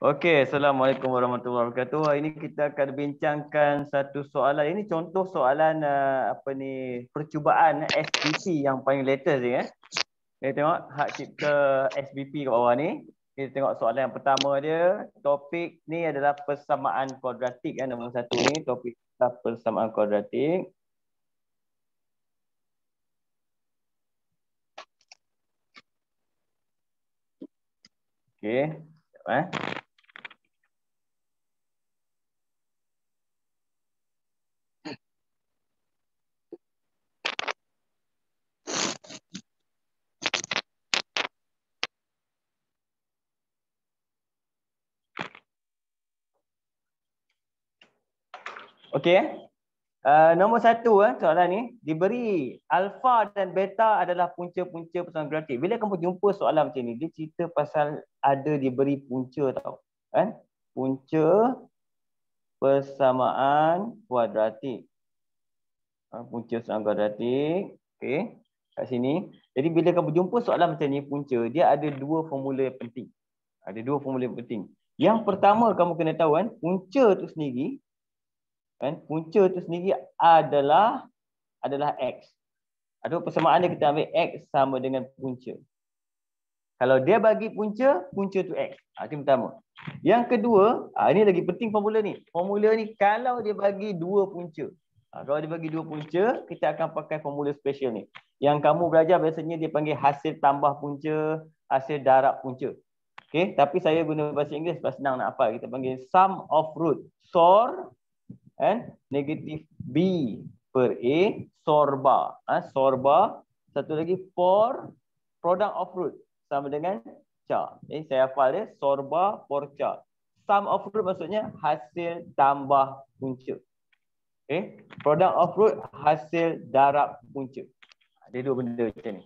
Okey, Assalamualaikum warahmatullahi wabarakatuh. Hari ini kita akan bincangkan satu soalan. Ini contoh soalan percubaan SBP yang paling latest ni. Kita tengok hak cipta SBP kat bawah ni. Kita tengok soalan yang pertama dia. Topik ni adalah persamaan kuadratik kan. Nombor satu ni topik persamaan kuadratik. Okey. Okey. Nombor satu soalan ni diberi alfa dan beta adalah punca-punca persamaan kuadratik. Bila kamu jumpa soalan macam ni, dia cerita pasal ada diberi punca tau. Kan? Punca persamaan kuadratik. Punca persamaan kuadratik. Okey. Kat sini. Jadi bila kamu jumpa soalan macam ni punca, dia ada dua formula yang penting. Ada dua formula yang penting. Yang pertama kamu kena tahu kan, punca tu sendiri punca tu sendiri adalah X. Ada persamaan dia, kita ambil X sama dengan punca. Kalau dia bagi punca tu X. Itu pertama. Yang kedua, ini lagi penting formula ni. Formula ni kalau dia bagi dua punca. Kalau dia bagi dua punca, kita akan pakai formula special ni. Yang kamu belajar biasanya dia panggil hasil tambah punca, hasil darab punca. Okey, tapi saya guna bahasa Inggeris sebab senang nak hafal. Kita panggil sum of root. SOR negatif B per A sorba. Sorba. Satu lagi for product of root sama dengan char. Jadi saya hafal dia sorba for char. Sum of root maksudnya hasil tambah punca. Okay. Product of root hasil darab punca. Ada dua benda macam ni.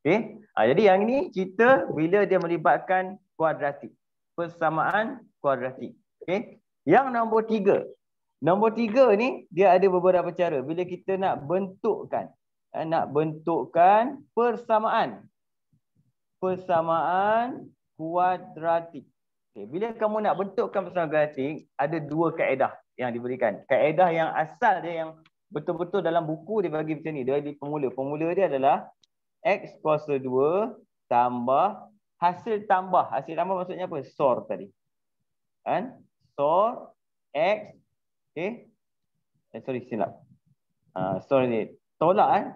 Okay. Jadi yang ni kita bila dia melibatkan kuadratik. Persamaan kuadratik. Okay. Yang nombor tiga. Nombor tiga ni, dia ada beberapa cara. Bila kita nak bentukkan persamaan kuadratik. Okay. Bila kamu nak bentukkan persamaan kuadratik, ada dua kaedah yang diberikan. Kaedah yang asal dia, yang betul-betul dalam buku dia bagi macam ni. Dia bagi formula. Formula dia adalah X kuasa 2 tambah hasil tambah. Hasil tambah maksudnya apa? SOR tadi. SOR X. Okay. Sorry, silap. Sorry ni. Tolak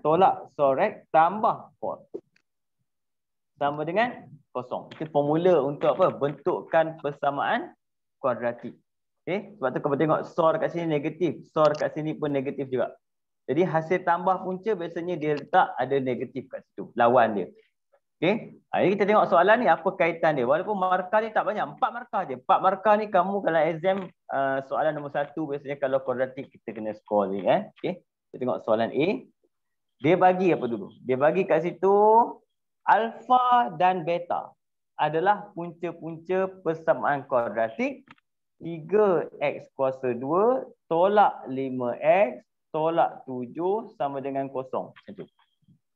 SOR X tambah 4. Sama dengan kosong. Itu formula untuk apa? Bentukkan persamaan kuadratik. Okay. Sebab tu kamu tengok SOR kat sini negatif. SOR kat sini pun negatif juga. Jadi hasil tambah punca biasanya dia letak ada negatif kat situ. Lawan dia. Okay. Jadi kita tengok soalan ni apa kaitan dia. Walaupun markah dia tak banyak. 4 markah je. 4 markah ni kamu kalau exam soalan nombor 1 biasanya kalau kuadratik kita kena score ni. Okay. Kita tengok soalan A. Dia bagi apa dulu? Dia bagi kat situ alfa dan beta adalah punca-punca persamaan kuadratik. 3x kuasa 2 tolak 5x tolak 7 sama dengan kosong.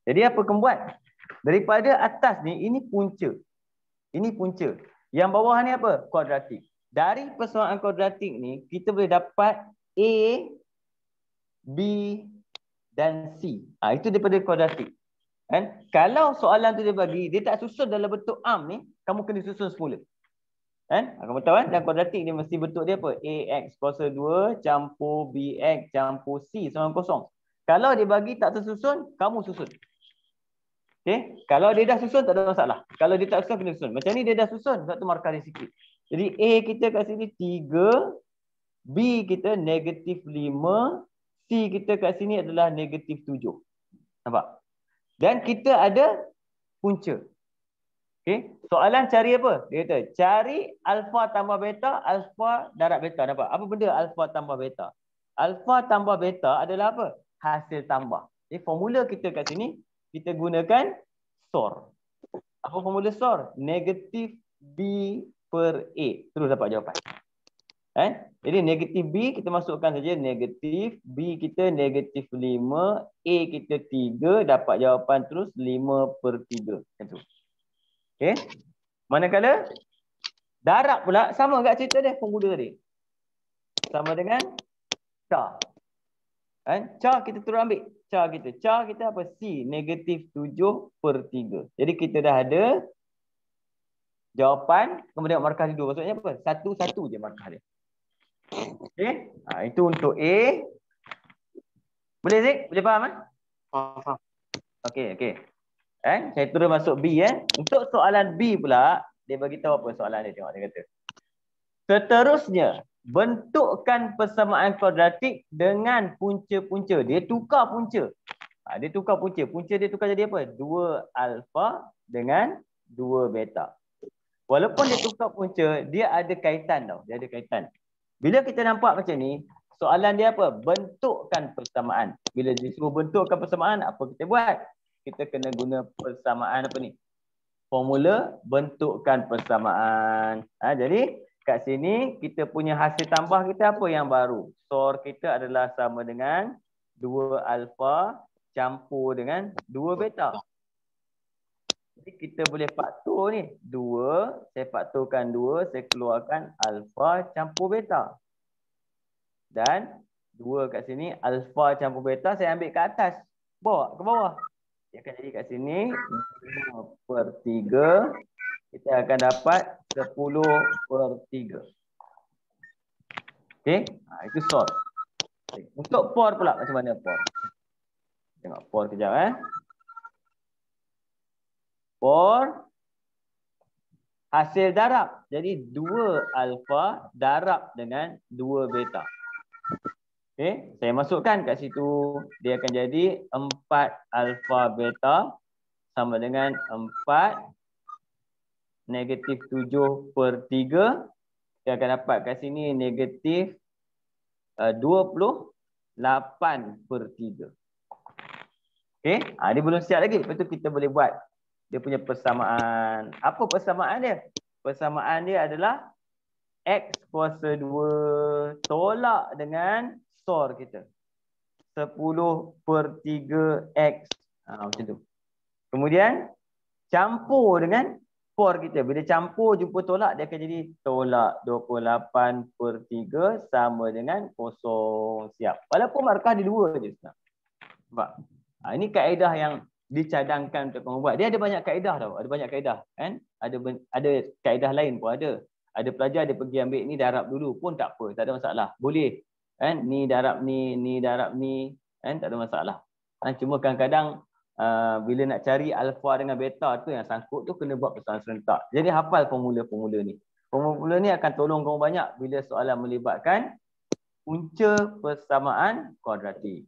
Jadi apa kamu buat? Daripada atas ni, ini punca. Ini punca. Yang bawah ni apa? Kuadratik. Dari persamaan kuadratik ni, kita boleh dapat A, B dan C. Itu daripada kuadratik. Kalau soalan tu dia bagi, dia tak susun dalam bentuk arm ni, kamu kena susun semula. Kamu tahu dalam kuadratik dia mesti bentuk dia apa? AX kuasa 2 campur BX campur C sama kosong. Kalau dia bagi tak tersusun, kamu susun. Okay. Kalau dia dah susun tak ada masalah. Kalau dia tak susun kena susun. Macam ni dia dah susun, satu markah dia sikit. Jadi A kita kat sini 3, B kita negatif 5, C kita kat sini adalah negatif 7. Nampak? Dan kita ada punca. Okay. Soalan cari apa? Dia kata cari alfa tambah beta, alfa darab beta. Nampak? Apa benda alfa tambah beta? Alfa tambah beta adalah apa? Hasil tambah. Jadi formula kita kat sini, kita gunakan SOR. Apa formula SOR? Negatif B per A. Terus dapat jawapan. Jadi negatif B kita masukkan saja negatif. B kita negatif 5. A kita 3. Dapat jawapan terus 5/3. Macam tu. Okay. Manakala Darab pula sama kat cerita dia formula tadi. Sama dengan char. Kan? Char kita terus ambil. Char kita apa? C. Negatif 7/3. Jadi kita dah ada jawapan. Kemudian markah dia 2. Maksudnya apa? Satu-satu je markah dia. Okay. Itu untuk A. Boleh Zik? Boleh faham? Faham. Okey. Saya terus masuk B. Untuk soalan B pula. Dia bagi tahu apa soalan dia. Tengok dia kata. Seterusnya. Bentukkan persamaan kuadratik dengan punca-punca. Dia tukar punca. Dia tukar punca. Punca dia tukar jadi apa? 2 alfa dengan 2 beta. Walaupun dia tukar punca, dia ada kaitan tau. Dia ada kaitan. Bila kita nampak macam ni, soalan dia apa? Bentukkan persamaan. Bila disuruh bentukkan persamaan, apa kita buat? Kita kena guna persamaan apa ni? Formula bentukkan persamaan. Jadi kat sini kita punya hasil tambah kita apa yang baru? SOR kita adalah sama dengan 2 alfa campur dengan 2 beta. Jadi kita boleh faktor ni. 2, saya faktorkan 2, saya keluarkan alfa campur beta. Dan 2 kat sini, alfa campur beta saya ambil ke atas. Bawa ke bawah. Dia akan jadi kat sini 5/3. Kita akan dapat 10/3. Okey, itu SOR. Untuk POR pula macam mana POR? Tengok POR kejap POR hasil darab. Jadi 2 alfa darab dengan 2 beta. Okey, saya masukkan kat situ. Dia akan jadi 4 alfa beta sama dengan 4 negatif 7/3. Kita akan dapat kat sini negatif 28/3. Okey, dia belum siap lagi. Lepas tu kita boleh buat dia punya persamaan. Apa persamaan dia? Persamaan dia adalah X kuasa 2 tolak dengan SOR kita. 10/3X. Macam tu. Kemudian campur dengan POR kita. Bila campur jumpa tolak, dia akan jadi tolak 28/3 sama dengan 0. Siap. Walaupun markah dia 2 je. Nampak? Ini kaedah yang dicadangkan untuk kamu buat. Dia ada banyak kaedah tau. Ada banyak kaedah. Kan? Ada kaedah lain pun ada. Ada pelajar dia pergi ambil ni darab dulu pun tak apa. Tak ada masalah. Boleh. Kan? Ni darab ni darab ni. Kan? Tak ada masalah. Cuma kadang-kadang bila nak cari alfa dengan beta tu yang sangkut tu kena buat persoalan serentak. Jadi hafal formula-formula ni. Formula ni akan tolong kamu banyak bila soalan melibatkan punca persamaan kuadratik.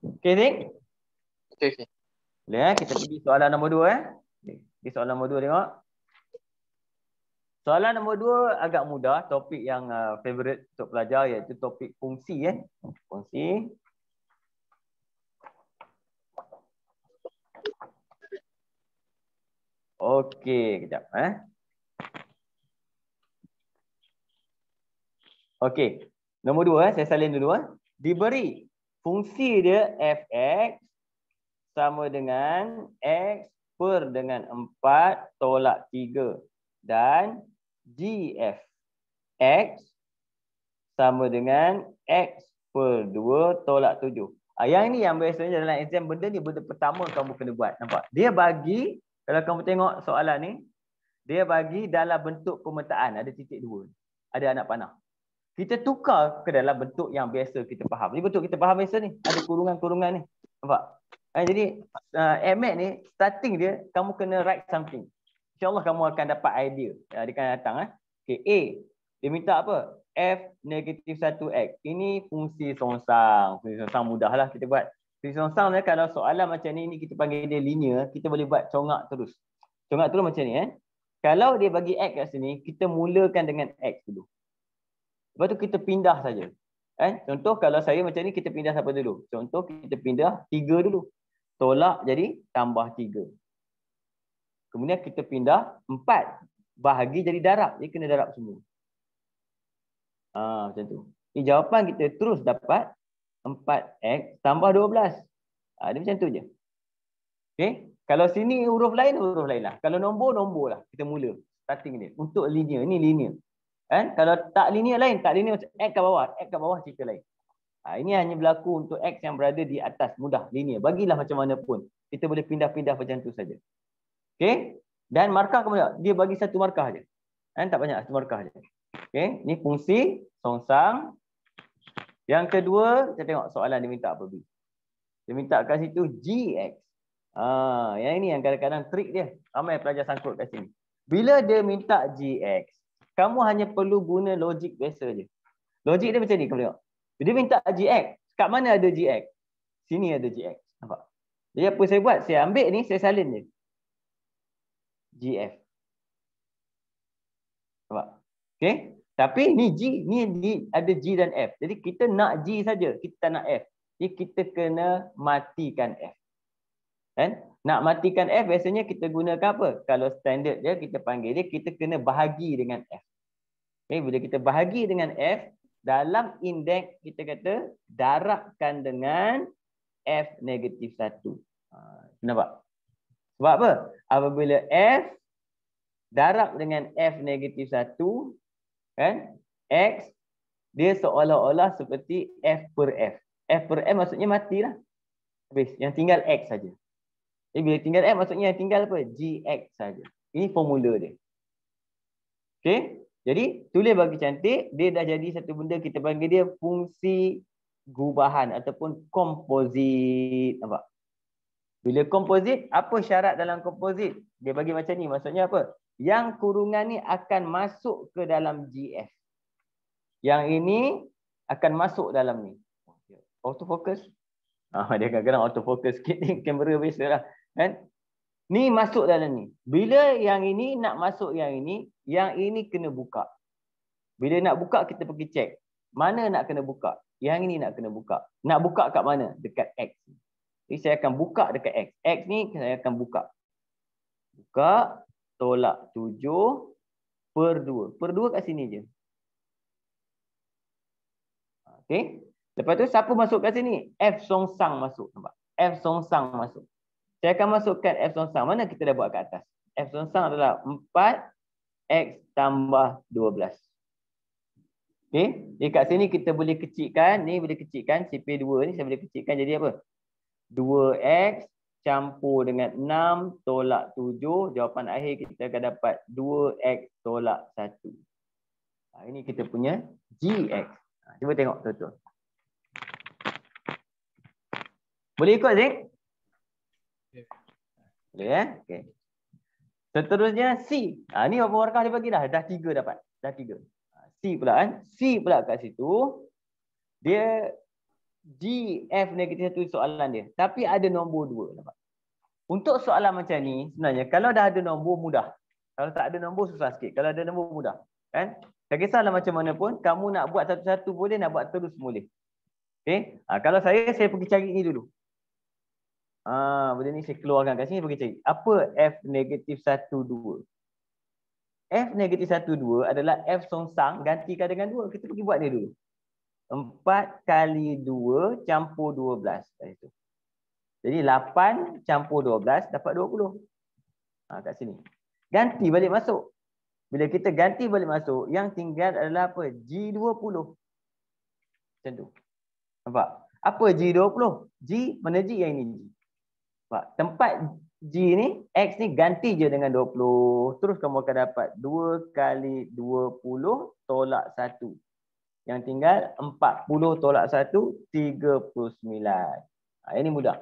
Okey, Zik? Okey. Boleh kita pergi soalan nombor 2 Pergi soalan nombor 2 tengok. Soalan nombor 2 agak mudah, topik yang favorite untuk pelajar iaitu topik fungsi Fungsi. Okey, kejap Okey. Nombor 2 saya salin dulu Diberi fungsi dia f(x) sama dengan x per dengan 4 tolak 3 dan g(f) x sama dengan x per 2 tolak 7. Yang ini yang biasanya dalam exam benda pertama kamu kena buat. Nampak? Dia bagi, kalau kamu tengok soalan ni, dia bagi dalam bentuk pemetaan. Ada titik 2. Ada anak panah. Kita tukar ke dalam bentuk yang biasa kita faham. Ini bentuk kita faham biasa ni. Ada kurungan-kurungan ni. Nampak? Jadi, MAT ni, starting dia, kamu kena write something. InsyaAllah kamu akan dapat idea. Dia akan datang. Okay, A. Dia minta apa? F negatif 1X. Ini fungsi songsang. Fungsi songsang mudahlah kita buat. Fungsi songsang ni kalau soalan macam ni kita panggil dia linear, kita boleh buat congak terus. Congak terus macam ni. Kalau dia bagi X kat sini, kita mulakan dengan X dulu. Lepas tu kita pindah saja. Contoh kalau saya macam ni, kita pindah apa dulu? Contoh kita pindah 3 dulu. Tolak jadi tambah 3. Kemudian kita pindah 4. Bahagi jadi darab. Dia kena darab semua. Macam tu. Ini jawapan kita terus dapat 4X tambah 12. Dia macam tu je. Okay? Kalau sini huruf lain lah. Kalau nombor lah. Kita mula. starting dia. Untuk linear, ini linear. Kan? Kalau tak linear lain, tak linear macam X kat bawah cerita lain. Ini hanya berlaku untuk X yang berada di atas, mudah, linear. Bagilah macam mana pun. Kita boleh pindah-pindah macam tu saja. Okey? Dan markah kemudian dia bagi satu markah aja. Kan? Tak banyak, satu markah aja. Okey, ni fungsi songsang. Yang kedua, kita tengok soalan dia minta apa, B. Dia minta kat situ GX. Yang ini yang kadang-kadang trik dia. Ramai pelajar sangkut kat sini. Bila dia minta GX, kamu hanya perlu guna logik biasa je. Logik dia macam ni, kamu tengok. Dia minta GX. Kat mana ada GX? Sini ada GX. Nampak? Jadi apa saya buat? Saya ambil ni, saya salin je. GF. Nampak? Okey? Tapi ni G, ni ada G dan F. Jadi kita nak G saja, kita tak nak F. Jadi kita kena matikan F. Kan? Nak matikan F biasanya kita gunakan apa? Kalau standard dia kita panggil dia, kita kena bahagi dengan F. Okay, bila kita bahagi dengan F, dalam indeks kita kata darabkan dengan F negatif 1. Nampak? Sebab apa? Apabila F darab dengan F negatif 1, kan? X dia seolah-olah seperti F per F. F per F maksudnya matilah. Habis, yang tinggal X saja. Jadi bila tinggal F maksudnya yang tinggal apa? GX saja. Ini formula dia. Okey? Jadi tulis bagi cantik, dia dah jadi satu benda kita panggil dia fungsi gubahan ataupun komposit. Nampak? Bila komposit, apa syarat dalam komposit? Dia bagi macam ni, maksudnya apa? Yang kurungan ni akan masuk ke dalam GF. Yang ini akan masuk dalam ni. Autofocus. Dia kadang-kadang autofocus sikit ni, kamera biasa lah. Kan? Ni masuk dalam ni. Bila yang ini nak masuk yang ini kena buka. Bila nak buka, kita pergi cek. Mana nak kena buka? Yang ini nak kena buka. Nak buka kat mana? Dekat X. Jadi saya akan buka dekat X. X ni saya akan buka. Buka, tolak 7 per 2. Per 2 kat sini je. Okey. Lepas tu siapa masuk kat sini? F songsang masuk. Nampak? F songsang masuk. Saya akan masukkan F songsang. Mana kita dah buat kat atas? F songsang adalah 4X tambah 12. Okey. Jadi kat sini kita boleh kecilkan. Ni boleh kecilkan. CP2 ni saya boleh kecilkan jadi apa? 2X campur dengan 6 tolak 7. Jawapan akhir kita akan dapat 2X tolak 1. Ini kita punya GX. Cuba tengok betul-betul. Boleh ikut, Zik? Boleh, ya? Okey. Seterusnya C. Ni berapa markah dia bagi dah? Dah 3 dapat. Dah 3. C pula kan. C pula kat situ. Dia GF negatif 1 soalan dia. Tapi ada nombor 2. Nampak? Untuk soalan macam ni, sebenarnya kalau dah ada nombor mudah. Kalau tak ada nombor susah sikit. Kalau ada nombor mudah. Kan? Tak kisahlah macam mana pun. Kamu nak buat satu-satu boleh, nak buat terus boleh. Okay? Kalau saya pergi cari ni dulu. Benda ni saya keluarkan kat sini, pergi cari. Apa F negatif 1, 2? F negatif 1, 2 adalah F songsang gantikan dengan 2. Kita pergi buat dia dulu. 4 kali 2 campur 12. Jadi 8 campur 12 dapat 20. Kat sini. Ganti balik masuk. Bila kita ganti balik masuk, yang tinggal adalah apa? G20. Macam tu. Nampak? Apa G20? G, mana G? Yang ini G. Nampak? Tempat G ni, X ni ganti je dengan 20. Terus kamu akan dapat 2 kali 20 tolak 1. Yang tinggal 40 tolak 1, 39. Ini mudah.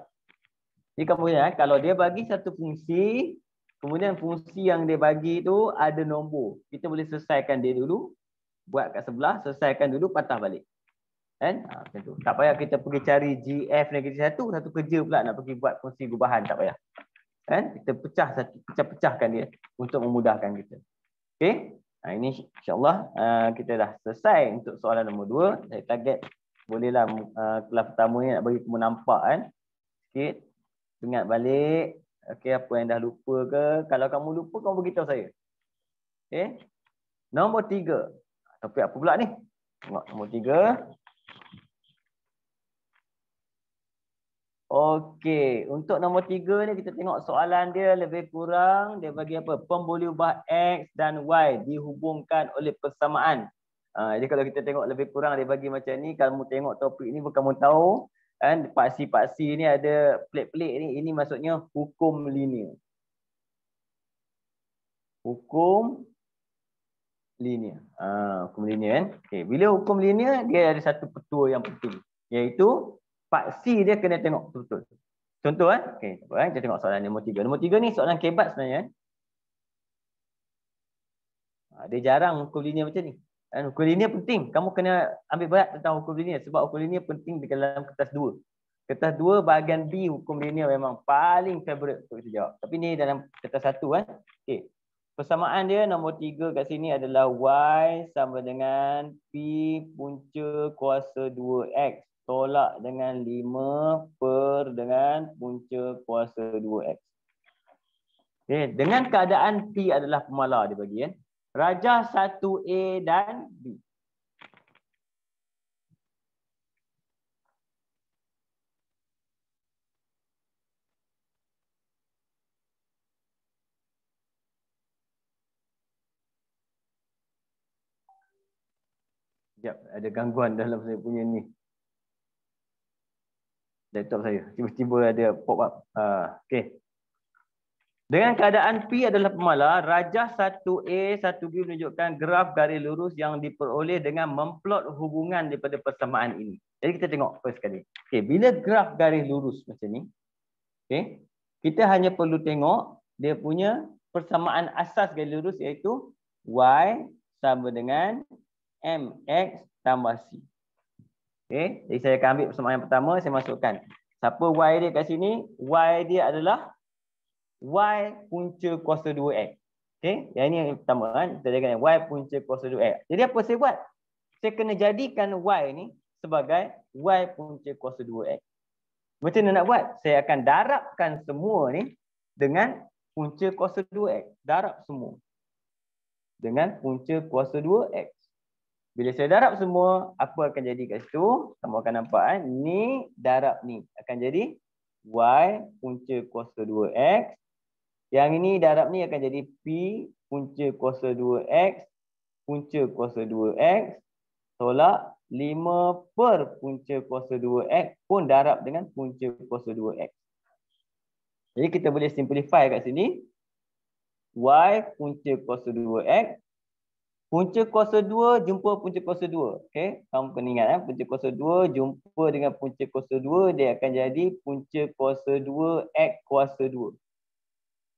Jadi kemudian kalau dia bagi satu fungsi, kemudian fungsi yang dia bagi tu ada nombor. Kita boleh selesaikan dia dulu. Buat kat sebelah, selesaikan dulu, patah balik. Kan? Macam tu. Tak payah kita pergi cari GF negatif 1, satu kerja pula nak pergi buat fungsi gubahan. Tak payah. Kan? Kita pecahkan dia untuk memudahkan kita. Okey? Ini insyaAllah kita dah selesai untuk soalan nombor 2. Saya target bolehlah kelas pertama ni nak bagi kamu nampak kan. Sikit. Ingat balik. Okey, apa yang dah lupa ke? Kalau kamu lupa, kamu beritahu saya. Okey. Nombor 3. Topik apa pula ni? Tengok nombor 3. Okey, untuk nombor 3 ni kita tengok soalan dia lebih kurang dia bagi apa? Pemboleh-ubah X dan Y dihubungkan oleh persamaan. Jadi kalau kita tengok lebih kurang dia bagi macam ni, kalau kamu tengok topik ni kamu tahu kan paksi-paksi ni ada pelik-pelik ni, ini maksudnya hukum linear. Hukum linear. Hukum linear kan. Okey, bila hukum linear dia ada satu petua yang penting, iaitu paksi dia kena tengok betul-betul. Contoh okey, kita tengok soalan nombor 3. Nombor 3 ni soalan kebat sebenarnya. Dia jarang hukum linear macam ni. Hukum linear penting. Kamu kena ambil berat tentang hukum linear sebab hukum linear penting di dalam kertas 2. Kertas 2 bahagian B hukum linear memang paling favorite untuk kita jawab. Tapi ni dalam kertas 1 kan. Okey. Persamaan dia nombor 3 kat sini adalah Y sama dengan P punca kuasa 2X tolak dengan 5 per dengan punca kuasa 2X. Okay. Dengan keadaan P adalah pemalar dia bagi kan. Rajah 1A dan B. Sekejap, ada gangguan dalam saya punya ni. Laptop saya. Tiba-tiba ada pop up. Okey. Dengan keadaan P adalah pemalar, rajah 1A, 1B menunjukkan graf garis lurus yang diperoleh dengan memplot hubungan daripada persamaan ini. Jadi kita tengok first sekali. Okey, bila graf garis lurus macam ni, okey, kita hanya perlu tengok dia punya persamaan asas garis lurus iaitu Y sama dengan MX tambah C. Okey, jadi saya akan ambil persamaan yang pertama, saya masukkan. Siapa Y dia kat sini? Y dia adalah Y punca kuasa 2X. Okey, yang ini yang pertama kan. Kita jadikan Y punca kuasa 2X. Jadi apa saya buat? Saya kena jadikan Y ni sebagai Y punca kuasa 2X. Macam mana nak buat? Saya akan darabkan semua ni dengan punca kuasa 2X. Darab semua dengan punca kuasa 2X. Bila saya darab semua, apa akan jadi kat situ? Kamu akan nampak kan? Ni darab ni akan jadi Y punca kuasa 2X. Yang ini darab ni akan jadi P punca kuasa 2X punca kuasa 2X tolak 5 per punca kuasa 2X pun darab dengan punca kuasa 2X. Jadi kita boleh simplify kat sini. Y punca kuasa 2X. Punca kuasa 2 jumpa punca kuasa 2. Okay? Kamu kena ingat punca kuasa 2 jumpa dengan punca kuasa 2 dia akan jadi punca kuasa 2X kuasa 2.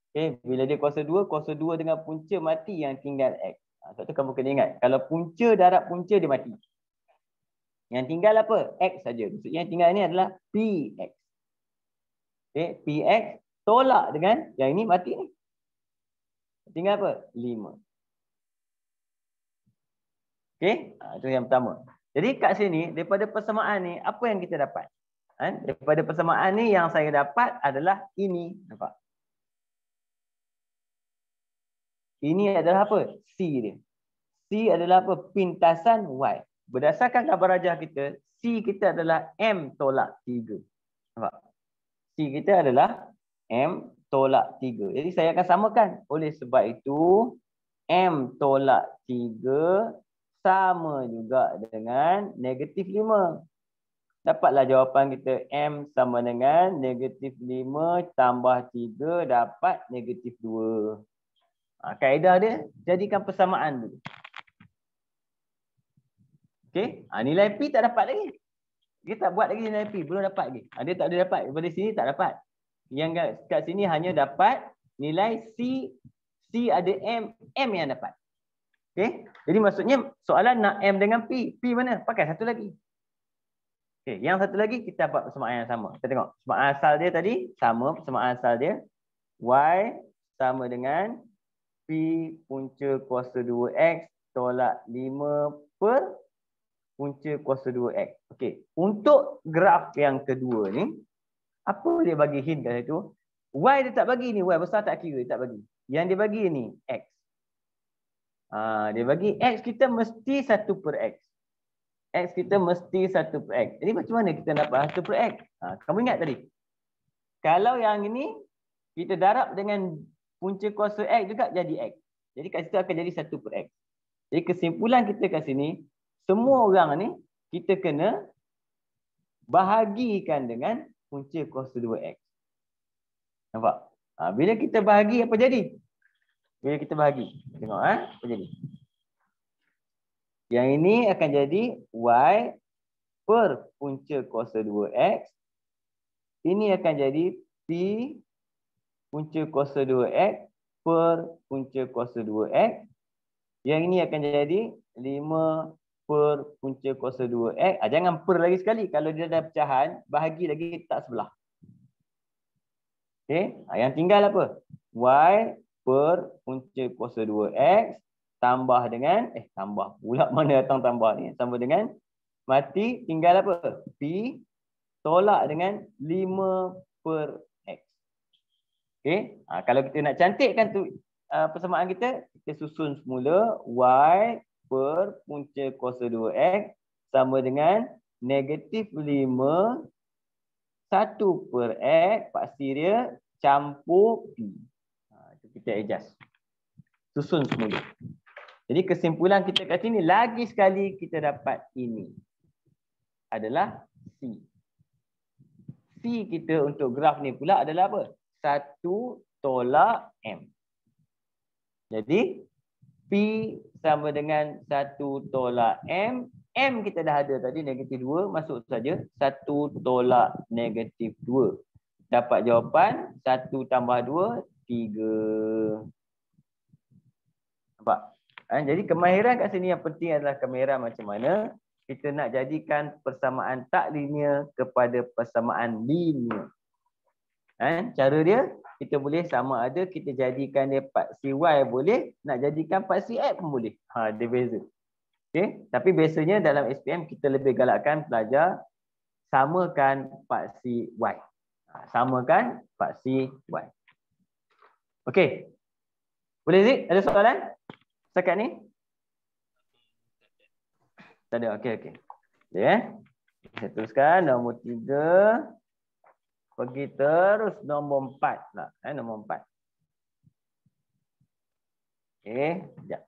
Okay, bila dia kuasa 2 dengan punca mati yang tinggal X. Sebab tu kamu kena ingat, kalau punca darab punca dia mati. Yang tinggal apa? X saja. Maksudnya yang tinggal ni adalah PX. Okay, PX tolak dengan yang ini mati ni. Tinggal apa? 5. Okay, itu yang pertama. Jadi kat sini, daripada persamaan ni, apa yang kita dapat? Daripada persamaan ni yang saya dapat adalah ini. Nampak? Ini adalah apa? C dia. C adalah apa? Pintasan Y. Berdasarkan gambar rajah kita, C kita adalah M tolak 3. Nampak? C kita adalah M tolak 3. Jadi saya akan samakan. Oleh sebab itu, M tolak 3 sama juga dengan negatif 5. Dapatlah jawapan kita M sama dengan negatif 5 tambah 3 dapat negatif 2. Kaedah dia, jadikan persamaan dulu. Okey, nilai P tak dapat lagi. Dia tak buat lagi nilai P, belum dapat lagi. Dia tak ada dapat, daripada sini tak dapat. Yang kat sini hanya dapat nilai C. C ada M, M yang dapat. Okey, jadi maksudnya soalan nak M dengan P. P mana? Pakai satu lagi. Okey, yang satu lagi kita dapat persamaan yang sama. Kita tengok, persamaan asal dia tadi sama, persamaan asal dia. Y sama dengan P punca kuasa 2X tolak 5 per punca kuasa 2X. Okey, untuk graf yang kedua ni, apa dia bagi hint kat situ? Y dia tak bagi ni, Y besar tak kira, dia tak bagi. Yang dia bagi ni, X. Dia bagi X kita mesti 1 per X. X kita mesti 1 per X. Jadi macam mana kita dapat 1 per X? Kamu ingat tadi? Kalau yang ini kita darab dengan punca kuasa X juga jadi X. Jadi kat situ akan jadi 1/X. Jadi kesimpulan kita kat sini, semua orang ni kita kena bahagikan dengan punca kuasa 2X. Nampak? Bila kita bahagi apa jadi? Bila kita bahagi. Tengok apa jadi? Yang ini akan jadi Y per punca kuasa 2X. Ini akan jadi P punca kuasa 2X per punca kuasa 2X. Yang ini akan jadi 5 per punca kuasa 2X. Jangan per lagi sekali. Kalau dia ada pecahan, bahagi lagi tak sebelah. Okay. Yang tinggal apa? Y per punca kuasa 2X tambah dengan, tambah pula mana datang tambah ni. Tambah dengan, mati tinggal apa? P tolak dengan 5/X. Okay. Kalau kita nak cantikkan tu persamaan kita susun semula Y per punca kuasa 2X sama dengan negatif 5 1/X paksi dia campur P. Itu kita adjust. Susun semula. Jadi kesimpulan kita kat sini lagi sekali kita dapat ini adalah C. C kita untuk graf ni pula adalah apa? 1 tolak M. Jadi P sama dengan 1 tolak M. M kita dah ada tadi, negatif 2. Masuk saja 1 tolak negatif 2. Dapat jawapan 1 tambah 2, 3. Nampak? Jadi kemahiran kat sini yang penting adalah kemahiran macam mana kita nak jadikan persamaan tak linear kepada persamaan linear. Cara dia, kita boleh sama ada kita jadikan dia paksi Y boleh, nak jadikan paksi X pun boleh. Dia beza. Okay? Tapi biasanya dalam SPM kita lebih galakkan pelajar samakan paksi Y. Samakan paksi Y. Okey. Boleh Zik? Ada soalan? Setakat ni? Tak ada. Okey. Ya. Saya teruskan nombor 3. Pergi terus nombor 4 lah. Nombor 4. Okey, sekejap.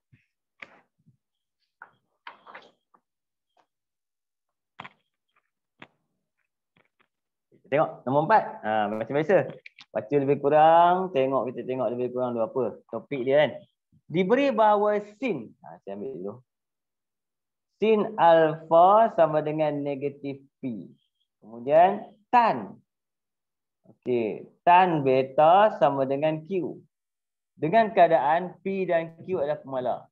Tengok nombor 4. Macam biasa. Baca lebih kurang, kita tengok lebih kurang dua apa. Topik dia kan. Diberi bahawa sin. Saya ambil dulu. Sin alfa sama dengan negatif P. Kemudian tan. Okey, tan beta sama dengan Q. Dengan keadaan P dan Q adalah pemalar.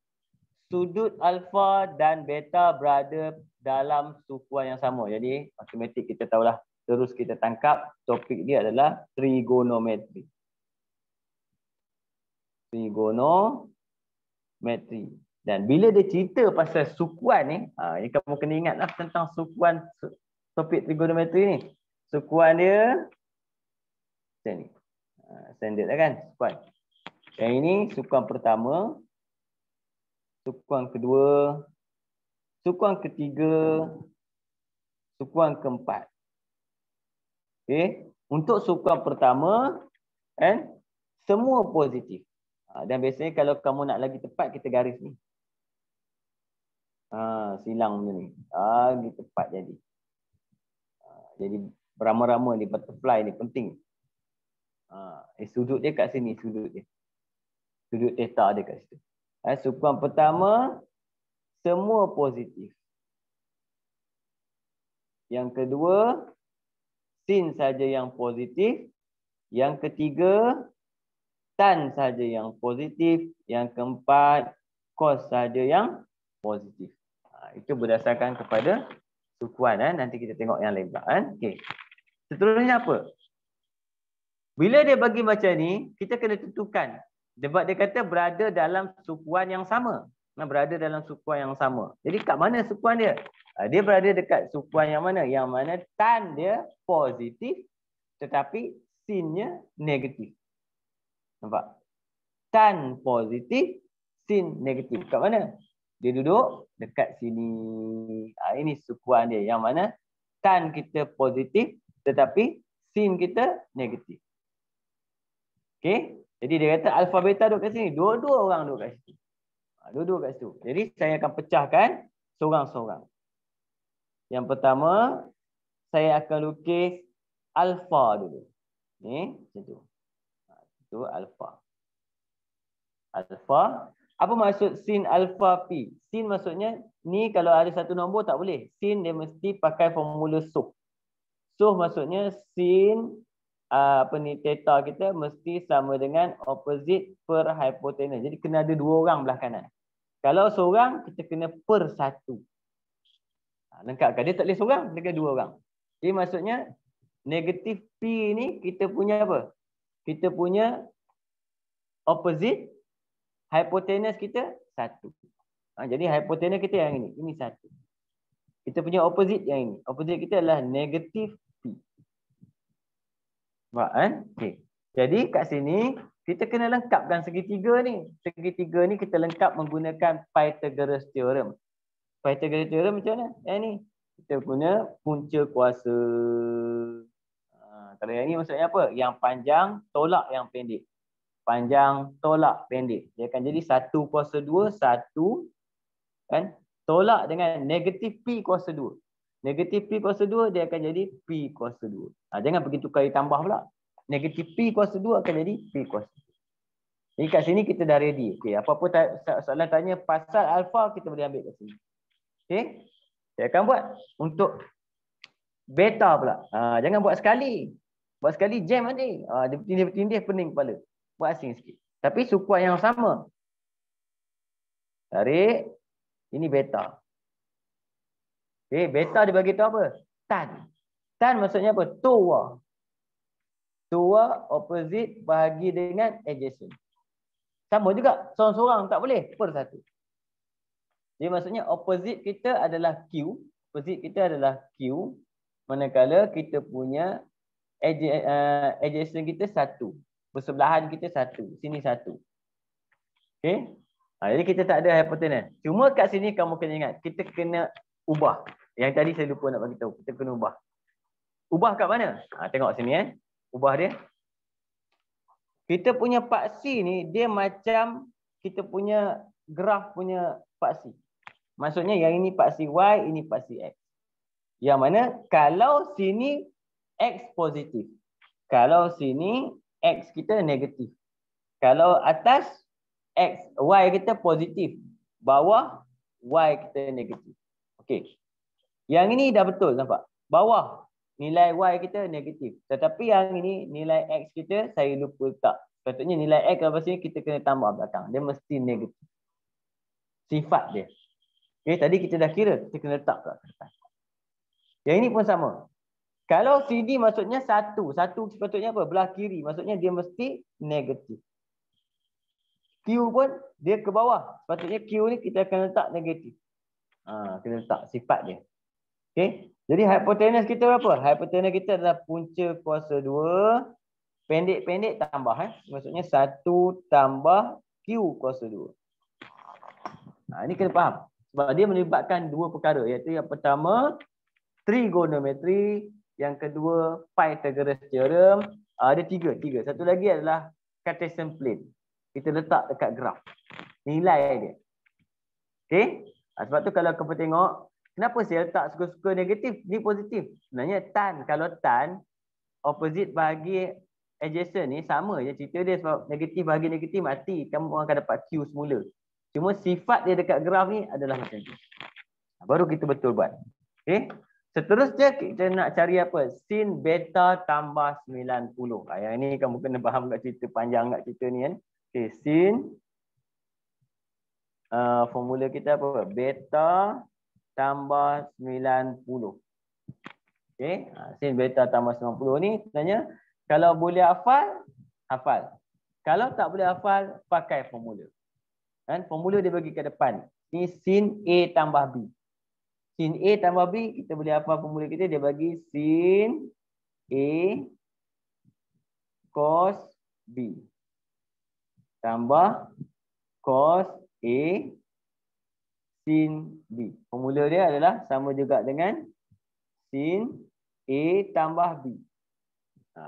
Sudut alfa dan beta berada dalam sukuan yang sama. Jadi, matematik kita tahulah. Terus kita tangkap topik dia adalah trigonometri. Trigonometri. Dan bila dia cerita pasal sukuan ni, ini kamu kena ingatlah tentang sukuan topik trigonometri ni. Sukuan dia macam ni. Standard lah kan? Sukuan. Yang ini sukuan pertama, sukuan kedua, sukuan ketiga, sukuan keempat. Okey, untuk sukuan pertama semua positif. Dan biasanya kalau kamu nak lagi tepat kita garis ni. Silang macam ni. Lagi tepat jadi. Jadi berama-rama ni, butterfly ni penting. Sudut dia kat sini, sudut dia. Sudut theta dia kat situ. Sukuan pertama semua positif. Yang kedua sin saja yang positif. Yang ketiga tan saja yang positif. Yang keempat cos saja yang positif. Itu berdasarkan kepada sukuan. Nanti kita tengok yang lain pula. Okey. Seterusnya apa? Bila dia bagi macam ni, kita kena tentukan. Sebab dia kata berada dalam sukuan yang sama. Berada dalam sukuan yang sama. Jadi kat mana sukuan dia? Dia berada dekat sukuan yang mana? Yang mana tan dia positif tetapi sinnya negatif. Nampak? Tan positif, sin negatif. Kat mana? Dia duduk dekat sini. Ini sukuan dia. Yang mana tan kita positif tetapi sin kita negatif. Okey. Jadi dia kata alfa beta duduk kat sini. Dua-dua orang duduk kat situ. Dua-dua kat situ. Jadi saya akan pecahkan seorang-seorang. Yang pertama, saya akan lukis alfa dulu. Ni, macam tu. Itu alfa. Alfa. Apa maksud sin alfa P? Sin maksudnya, ni kalau ada satu nombor tak boleh. Sin dia mesti pakai formula SOH. SOH maksudnya sin theta kita mesti sama dengan opposite per hypotenuse. Jadi kena ada dua orang belah kanan. Kalau seorang, kita kena per satu. Lengkapkan. Dia tak boleh seorang, dia kena dua orang. Jadi maksudnya, negatif P ni kita punya apa? Kita punya opposite hypotenuse kita satu. Jadi hypotenuse kita yang ini. Ini satu. Kita punya opposite yang ini. Opposite kita adalah negatif P. Nampak kan? Okay. Jadi kat sini kita kena lengkapkan segitiga ni. Segitiga ni kita lengkap menggunakan Pythagoras theorem. Pythagoras theorem macam mana? Yang ni. Kita guna punca kuasa. Kalau yang ni maksudnya apa? Yang panjang tolak yang pendek. Panjang tolak pendek. Dia akan jadi 1 kuasa 2, 1 kan? Tolak dengan negatif P kuasa 2. Negatif P kuasa 2 dia akan jadi P kuasa 2. Jangan begitu kali tambah pula. Negatif P kuasa 2 akan jadi P kuasa 2. Jadi kat sini kita dah ready. Okay, apa-apa soalan tanya pasal alfa kita boleh ambil kat sini. Okay. Saya akan buat untuk beta pula. Jangan buat sekali. Buat sekali jam nanti. Dia bertindih pening kepala. Buat asing sikit. Tapi sukuan yang sama. Tarik. Ini beta. Okay, beta dibagi tu apa? Tan. Tan maksudnya apa? Toa. Toa opposite bahagi dengan adjacent. Sama juga. Seorang-seorang tak boleh. Per satu. Jadi maksudnya opposite kita adalah Q. Opposite kita adalah Q. Manakala kita punya adjacent kita satu. Bersebelahan kita satu. Sini satu. Okay. Jadi kita tak ada hypotenuse. Cuma kat sini kamu kena ingat. Kita kena ubah. Yang tadi saya lupa nak bagi tahu. Kita kena ubah. Ubah kat mana? Tengok sini Ubah dia. Kita punya paksi ni dia macam kita punya graf punya paksi. Maksudnya yang ini paksi Y, ini paksi X. Yang mana kalau sini X positif. Kalau sini X kita negatif. Kalau atas Y kita positif. Bawah Y kita negatif. Okey. Yang ini dah betul nampak. Bawah nilai Y kita negatif. Tetapi yang ini nilai X kita saya lupa letak. Patutnya nilai X kalau sini kita kena tambah belakang. Dia mesti negatif. Sifat dia. Okay, tadi kita dah kira. Kita kena letak kat atas. Yang ini pun sama. Kalau CD maksudnya satu. Satu sepatutnya apa? Belah kiri. Maksudnya dia mesti negatif. Q pun dia ke bawah. Sepatutnya Q ni kita akan letak negatif. Kena letak sifat dia. Okay. Jadi hypotenuse kita berapa? Hypotenuse kita adalah punca kuasa 2. Pendek-pendek tambah. Maksudnya 1 tambah Q kuasa 2. Ini kena faham. Sebab dia melibatkan dua perkara. Iaitu yang pertama, trigonometri. Yang kedua, Pythagoras theorem. Ada tiga. Satu lagi adalah Cartesian plane. Kita letak dekat graf. Nilai dia. Okay. Sebab tu kalau kamu tengok, kenapa saya letak suka-suka negatif? Ni positif. Sebenarnya tan. Kalau tan, opposite bahagi adjacent ni sama je cerita dia. Sebab negatif bahagi negatif mati. Kamu akan dapat Q semula. Cuma sifat dia dekat graf ni adalah macam tu. Baru kita betul buat. Okay. Seterusnya kita nak cari apa? Sin beta tambah 90. Yang ni kamu kena faham kat cerita panjang kat cerita ni kan. Okay. Sin. Formula kita apa? Beta tambah 90. Okay. Sin beta tambah 90 ni sebenarnya kalau boleh hafal, hafal. Kalau tak boleh hafal, pakai formula. Kan? Formula dia bagi ke depan. Ini sin A tambah B. Sin A tambah B, kita boleh hafal formula kita. Dia bagi sin A cos B. Tambah cos A sin B. Formula dia adalah sama juga dengan sin A tambah B.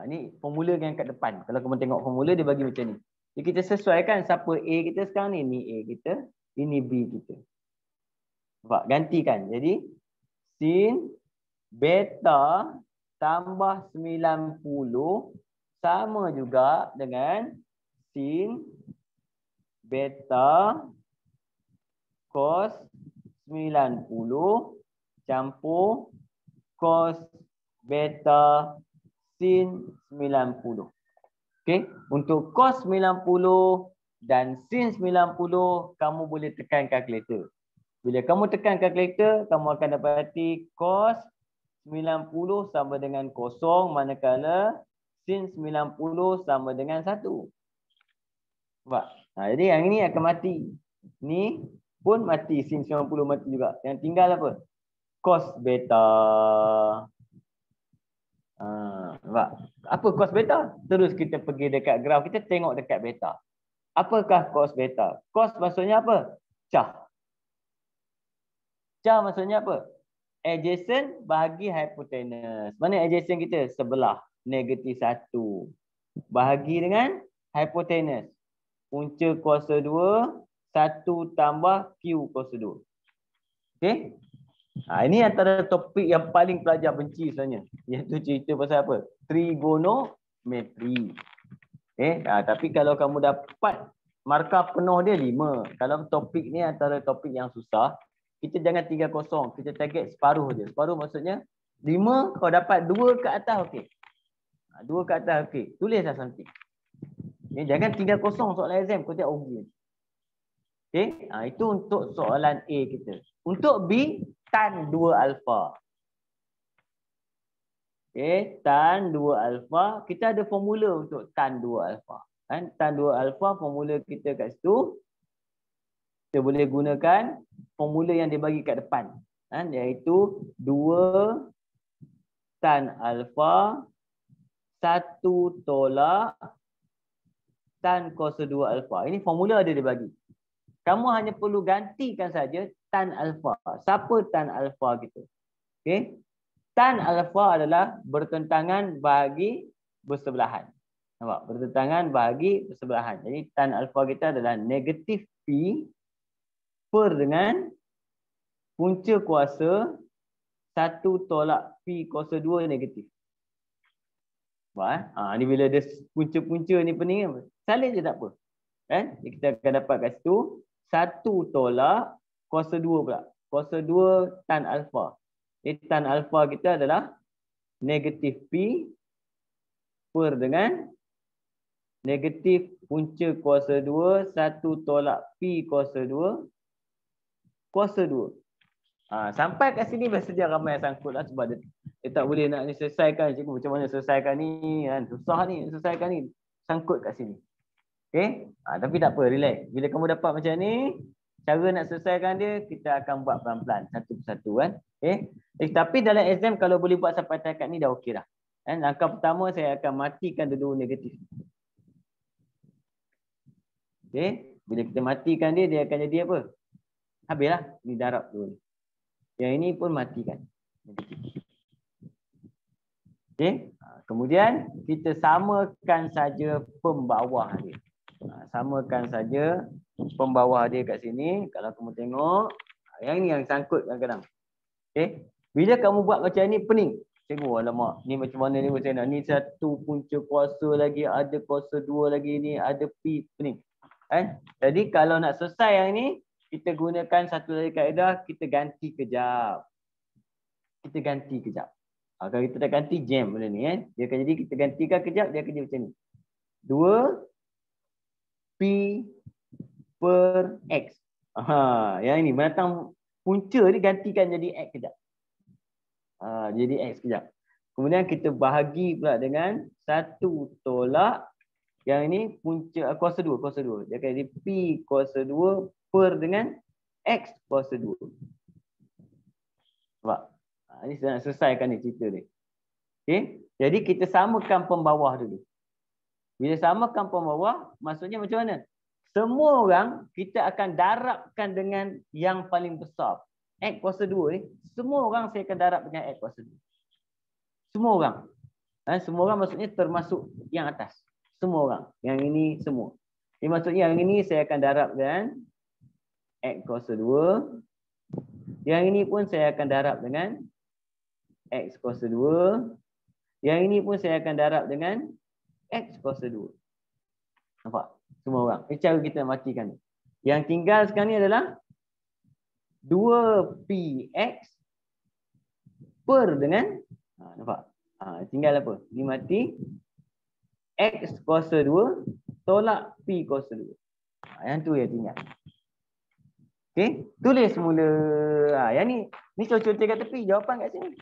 Ni formula yang kat depan. Kalau kamu tengok formula dia bagi macam ni. Jadi kita sesuaikan siapa A kita sekarang ni. Ni A kita, ini B kita. Nampak? Gantikan. Jadi sin beta tambah 90 sama juga dengan sin beta cos 90 campur cos beta sin 90. Okey, untuk cos 90 dan sin 90 kamu boleh tekan kalkulator. Bila kamu tekan kalkulator, kamu akan dapati cos 90 sama dengan 0, manakala sin 90 sama dengan 1. Nampak? Jadi yang ini akan mati. Ni pun mati, sin 90 mati juga. Yang tinggal apa? Cos beta. Nampak? Apa cos beta? Terus kita pergi dekat graf, kita tengok dekat beta. Apakah cos beta? Cos maksudnya apa? Cah. Cah maksudnya apa? Adjacent bahagi hypotenuse. Mana adjacent kita? Sebelah. -1. Bahagi dengan hypotenuse. Punca kuasa 2, 1 tambah Q kuasa 2. Okey? Ini antara topik yang paling pelajar benci sebenarnya. Iaitu cerita pasal apa? Trigonometri. Tapi kalau kamu dapat markah penuh dia 5. Kalau topik ni antara topik yang susah, kita jangan 3-0. Kita target separuh je. Separuh maksudnya 5, kau dapat 2 ke atas okey. 2 ke atas okey. Tulislah something. Jangan 3-0 soalan exam, kau tak rugi. Okey, itu untuk soalan A kita. Untuk B, tan 2 alfa. Okey, tan 2 alfa, kita ada formula untuk tan 2 alfa. Kan? Tan 2 alfa, formula kita kat situ. Kita boleh gunakan formula yang dia bagi kat depan. Kan? Iaitu 2 tan alfa, 1 tolak tan kuasa 2 alfa. Ini formula ada dia bagi. Kamu hanya perlu gantikan saja tan alfa. Siapa tan alfa kita? Okey. Tan alfa adalah bertentangan bahagi bersebelahan. Nampak? Bertentangan bahagi bersebelahan. Jadi tan alfa kita adalah negatif P per dengan punca kuasa 1 tolak P kuasa 2 negatif. Ni bila ada punca-punca ni pening kan? Salin je tak apa. Kan? Kita akan dapat kat situ 1 tolak kuasa 2 pula. Kuasa 2 tan alfa. Jadi tan alfa kita adalah negatif P per dengan negatif punca kuasa 2 1 tolak P kuasa 2 kuasa 2. Sampai kat sini biasa dia ramai yang sangkut lah sebab dia tak boleh nak selesaikan. Cikgu macam mana selesaikan ni kan? Susah ni selesaikan ni. Sangkut kat sini. Okey? Tapi tak apa, relax. Bila kamu dapat macam ni, cara nak selesaikan dia kita akan buat pelan-pelan satu persatu kan. Okey? Tapi dalam exam kalau boleh buat sampai takat ni dah okey dah. Kan? Langkah pertama saya akan matikan dulu negatif. Okey? Bila kita matikan dia, dia akan jadi apa? Habislah. Ni darab dulu. Yang ini pun matikan. Okey. Kemudian kita samakan saja pembawah dia. Samakan saja pembawah dia kat sini. Kalau kamu tengok, yang ni yang sangkut kadang-kadang. Okey. Bila kamu buat macam ni pening. Cikgu, alamak, ni macam mana ni macam mana? Ni satu punca kuasa lagi, ada kuasa 2 lagi ni, ada P pening. Kan? Jadi kalau nak selesai yang ni, kita gunakan satu lagi kaedah, kita ganti kejap. Kita ganti kejap. Kalau kita dah ganti jam benda ni kan. Dia akan jadi kita gantikan kejap, dia akan jadi macam ni. 2 P per X. Yang ini menatang punca ni gantikan jadi X kejap. Jadi X kejap. Kemudian kita bahagi pula dengan 1 tolak yang ini punca kuasa 2, kuasa 2. Dia akan jadi P kuasa 2 per dengan X kuasa 2. Nampak? Ini saya nak selesaikan ni cerita ni. Okey. Jadi kita samakan pembawah dulu. Bila samakan pembawah, maksudnya macam mana? Semua orang kita akan darabkan dengan yang paling besar. X kuasa 2 ni, semua orang saya akan darab dengan X kuasa 2. Semua orang. Semua orang maksudnya termasuk yang atas. Semua orang. Yang ini semua. Ini maksudnya yang ini saya akan darabkan X kuasa 2. Yang ini pun saya akan darab dengan X kuasa 2. Yang ini pun saya akan darab dengan X kuasa 2. Nampak? Semua orang. Ini cara kita matikan. Yang tinggal sekarang ni adalah 2px per dengan nampak? Tinggal apa? Ini mati X kuasa 2 tolak P kuasa 2. Yang tu yang tinggal. Okey, tulis semula. Yang ni contoh kat tepi, jawapan kat sini.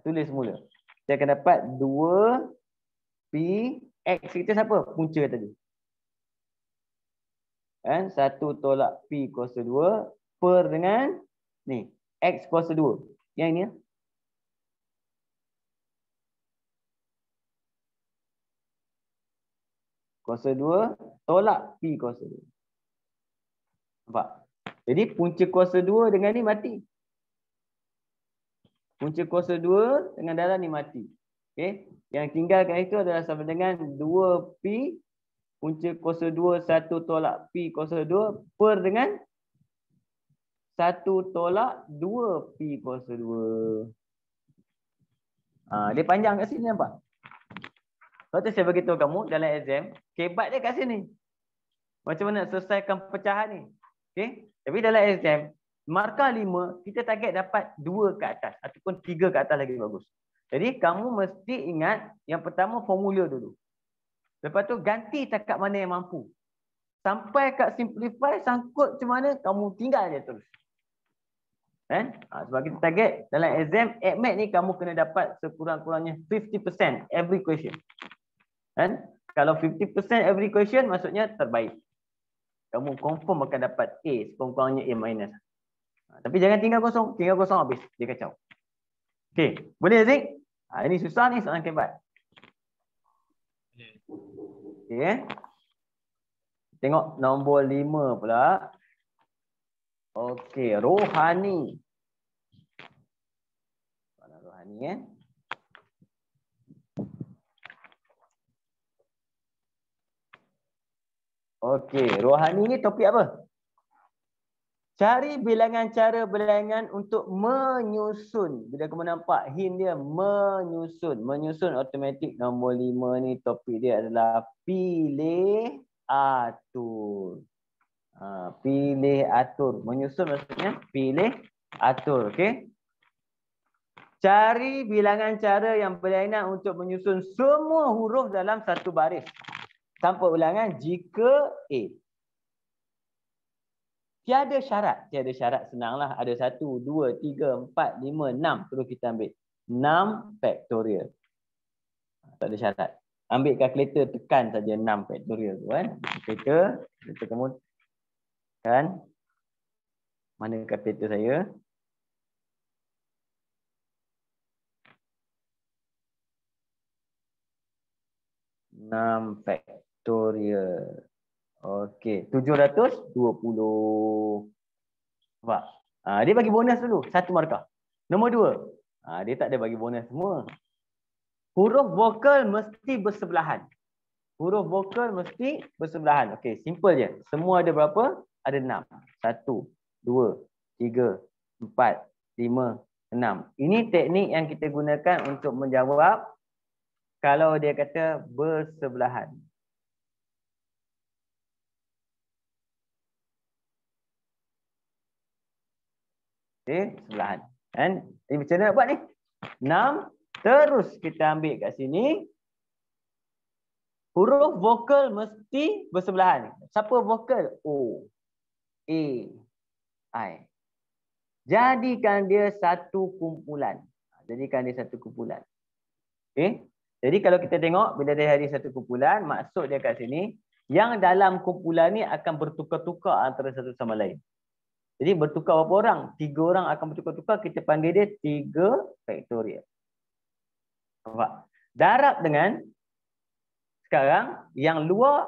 Tulis semula. Saya akan dapat 2P X kita siapa? Punca tadi. 1 tolak P kuasa 2 per dengan ni X kuasa 2. Yang ini kuasa 2 tolak P kuasa 2. Nampak? Jadi punca kuasa 2 dengan ni mati. Punca kuasa 2 dengan darah ni mati. Okey. Yang tinggalkan itu adalah sama dengan 2P punca kuasa 2 1 tolak P kuasa 2 per dengan 1 tolak 2P kuasa 2. Dia panjang kat sini nampak? Lepas tu saya beritahu kamu dalam exam, kebat dia kat sini. Macam mana nak selesaikan pecahan ni. Okay? Tapi dalam exam, markah 5, kita target dapat 2 ke atas. Ataupun 3 ke atas lagi bagus. Jadi kamu mesti ingat yang pertama formula dulu. Lepas tu ganti cakap mana yang mampu. Sampai kat simplify, sangkut macam mana, kamu tinggal je terus. Sebab kita target dalam exam, ADMAT ni kamu kena dapat sekurang-kurangnya 50% every question. Kalau 50% every question, maksudnya terbaik. Kamu confirm akan dapat A, sekurang-kurangnya A minus. Tapi jangan tinggal kosong habis. Dia kacau. Okey, boleh Zik? Ini susah ni soalan kebat. Okey. Tengok nombor 5 pula. Okey, rohani. Rohani Okey, rohani ni topik apa? Cari bilangan cara bilangan untuk menyusun. Bila kamu nampak hint dia menyusun. Menyusun automatik nombor 5 ni topik dia adalah pilih atur. Pilih atur. Menyusun maksudnya pilih atur. Okey. Cari bilangan cara yang berlainan untuk menyusun semua huruf dalam satu baris. Tanpa ulangan jika A. Tiada syarat senanglah. Ada 1, 2, 3, 4, 5, 6. Terus kita ambil 6 factorial. Tak ada syarat. Ambil kalkulator, tekan saja 6 factorial tu kan. Kalkulator kamu kan. Mana kalkulator saya? Enam factorial. Okey, 720. Nampak? Dia bagi bonus dulu, 1 markah. Nombor 2. Dia tak ada bagi bonus semua. Huruf vokal mesti bersebelahan. Huruf vokal mesti bersebelahan. Okey, simple je. Semua ada berapa? Ada 6. 1, 2, 3, 4, 5, 6. Ini teknik yang kita gunakan untuk menjawab kalau dia kata bersebelahan. Okey, sebelahan. Kan? Ini macam mana nak buat ni? 6. Terus kita ambil kat sini. Huruf vokal mesti bersebelahan. Siapa vokal? O, A, I. Jadikan dia satu kumpulan. Jadikan dia satu kumpulan. Okey. Jadi kalau kita tengok, bila dia ada satu kumpulan, maksud dia kat sini, yang dalam kumpulan ni akan bertukar-tukar antara satu sama lain. Jadi bertukar berapa orang? 3 orang akan bertukar-tukar. Kita panggil dia 3 faktorial. Nampak? Darab dengan sekarang yang luar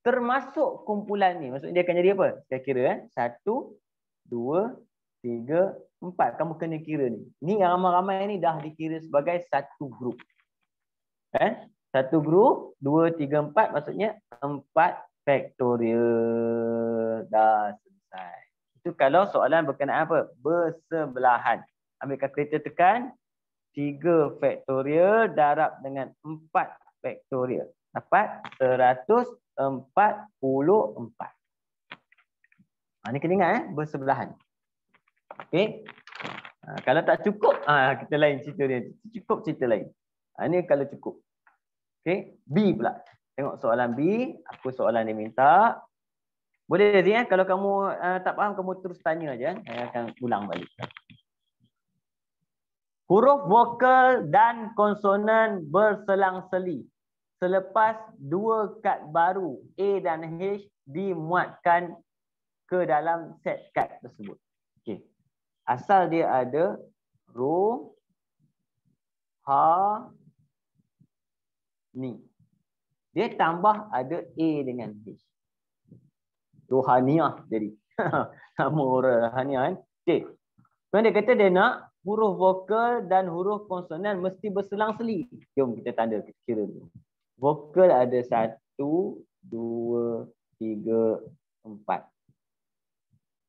termasuk kumpulan ni. Maksudnya dia akan jadi apa? Saya kira 1, 2, 3, 4. Kamu kena kira ni. Ni yang ramai-ramai ni dah dikira sebagai satu grup. Satu grup, 2, 3, 4 maksudnya 4 faktorial. Dah selesai. Itu kalau soalan berkenaan apa? Bersebelahan. Ambil kalkulator tekan. 3 faktorial darab dengan 4 faktorial. Dapat 144. Ni kena ingat bersebelahan. Okey. Kalau tak cukup, kita lain cerita dia. Cukup cerita lain. Ni kalau cukup. Okey. B pula. Tengok soalan B. Apa soalan dia minta. Boleh Zee, kalau kamu tak faham, kamu terus tanya je. Saya akan ulang balik. Huruf vokal dan konsonan berselang-seli. Selepas 2 kad baru A dan H dimuatkan ke dalam set kad tersebut. Okey. Asal dia ada ro, ha, ni. Dia tambah ada A dengan H. Rohaniah jadi. Nama rohaniah kan. Okey. Kemudian dia kata dia nak huruf vokal dan huruf konsonan mesti berselang-seli. Jom kita tanda, kita kira dulu. Vokal ada 1, 2, 3, 4.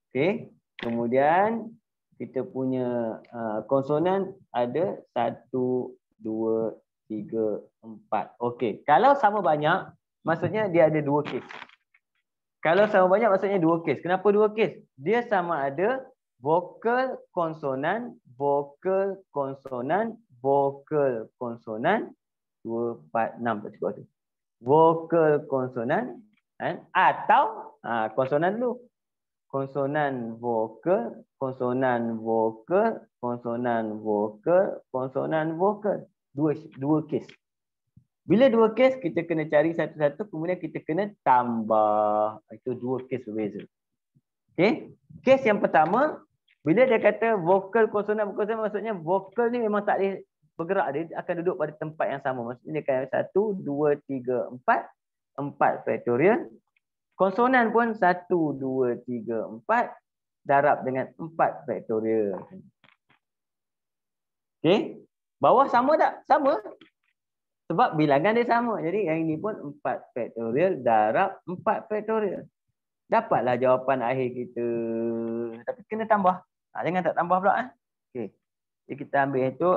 Okey. Kemudian kita punya konsonan ada 1, 2, 3, 4. Okey. Kalau sama banyak, maksudnya dia ada 2 kes. Kalau sama banyak, maksudnya 2 kes. Kenapa 2 kes? Dia sama ada vokal konsonan, vokal konsonan, vokal konsonan. 2, 4, 6 tak cukup tu. Vokal konsonan atau konsonan dulu. Konsonan vokal, konsonan vokal, konsonan vokal, konsonan vokal. Dua kes. Bila 2 kes, kita kena cari satu-satu, kemudian kita kena tambah. Itu 2 kes berbeza. Okey. Kes yang pertama, bila dia kata vokal konsonan, maksudnya vokal ni memang tak boleh bergerak, dia akan duduk pada tempat yang sama. Maksudnya dia akan 1, 2, 3, 4, 4 faktorial. Konsonan pun 1, 2, 3, 4 darab dengan 4 faktorial. Okey. Bawah sama tak? Sama. Sebab bilangan dia sama. Jadi yang ini pun 4 faktorial darab 4 faktorial. Dapatlah jawapan akhir kita. Tapi kena tambah. Jangan tak tambah pula. Okey. Jadi kita ambil itu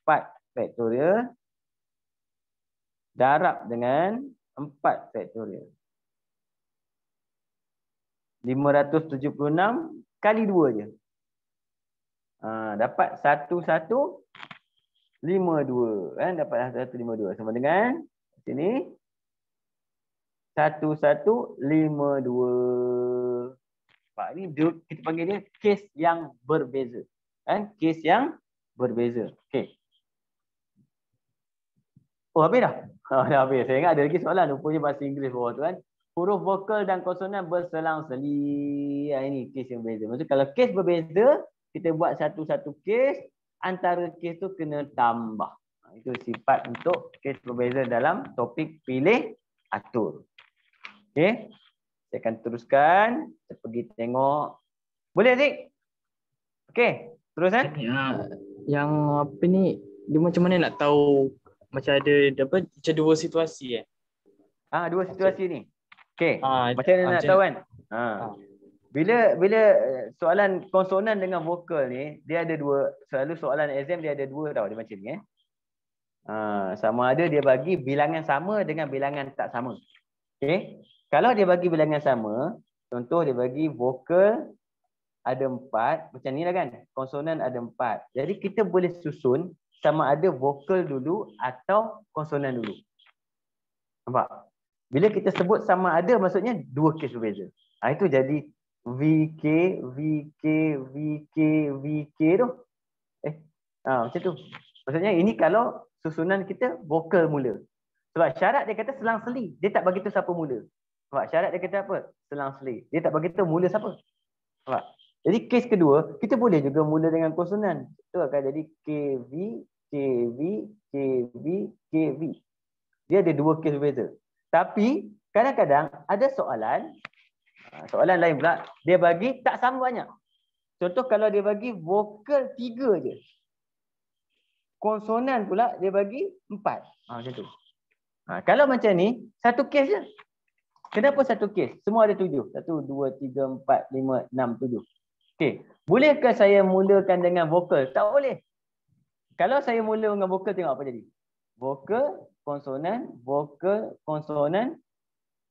4 faktorial darab dengan 4 faktorial. 576 kali 2 je. Dapat 1152 kan, dapat 1152 sama dengan sini 1152. Pak ni kita panggil dia kes yang berbeza. Kan? Kes yang berbeza. Okey. Oh, habis dah? Dah habis. Saya ingat ada lagi soalan, rupanya bahasa Inggeris bawah tu kan. Huruf vokal dan konsonan berselang-seli. Ini kes yang berbeza. Maksudnya kalau kes berbeza, kita buat satu-satu kes, antara kes tu kena tambah. Itu sifat untuk kes berbeza dalam topik pilih atur. Okey. Saya akan teruskan. Kita pergi tengok. Boleh, Zik? Okey. Terus kan? Yang apa ni, dia macam mana nak tahu macam ada apa, macam dua situasi Dua situasi ni. Okey. Macam mana nak macam tahu kan? Bila soalan konsonan dengan vokal ni, dia ada dua. Selalu soalan exam dia ada dua tau. Dia macam ni sama ada dia bagi bilangan sama dengan bilangan tak sama. Okey. Kalau dia bagi bilangan sama, contoh dia bagi vokal ada 4, macam ni lah kan. Konsonan ada 4. Jadi kita boleh susun sama ada vokal dulu atau konsonan dulu. Nampak? Bila kita sebut sama ada, maksudnya dua kes berbeza. Itu jadi VK, VK, VK, VK tu. Macam tu. Maksudnya ini kalau susunan kita vokal mula. Sebab syarat dia kata selang-seli. Dia tak bagi tu siapa mula. Sebab syarat dia kata apa? Selang-seli. Dia tak bagi tu mula siapa. Sebab jadi kes kedua, kita boleh juga mula dengan konsonan. Itu akan jadi KV, KV, KV, KV. Dia ada dua kes berbeza. Tapi kadang-kadang ada soalan lain pula, dia bagi tak sama banyak. Contoh kalau dia bagi vokal 3 je. Konsonan pula dia bagi 4. Macam tu. Kalau macam ni, satu kes je. Kenapa satu kes? Semua ada 7. 1, 2, 3, 4, 5, 6, 7. Okey. Bolehkah saya mulakan dengan vokal? Tak boleh. Kalau saya mula dengan vokal, tengok apa jadi. Vokal, konsonan, vokal, konsonan,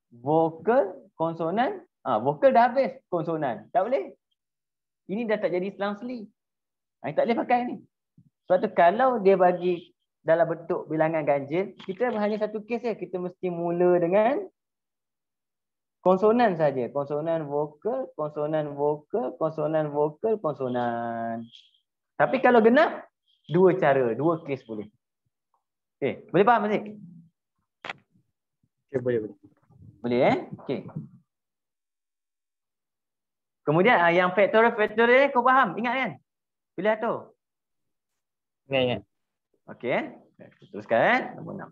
vokal, konsonan. Vokal dah habis, konsonan. Tak boleh. Ini dah tak jadi selang-seli. Tak boleh pakai ni. Sebab tu kalau dia bagi dalam bentuk bilangan ganjil, kita hanya satu kes je. Kita mesti mula dengan konsonan saja. Konsonan vokal, konsonan vokal, konsonan vokal, konsonan. Tapi kalau genap, dua cara, dua kes boleh. Okey, boleh faham Aziz? Okay, boleh. Boleh okey. Kemudian yang faktorial ni kau faham? Ingat kan? Pilih tu. Ingat. Okey. Teruskan nombor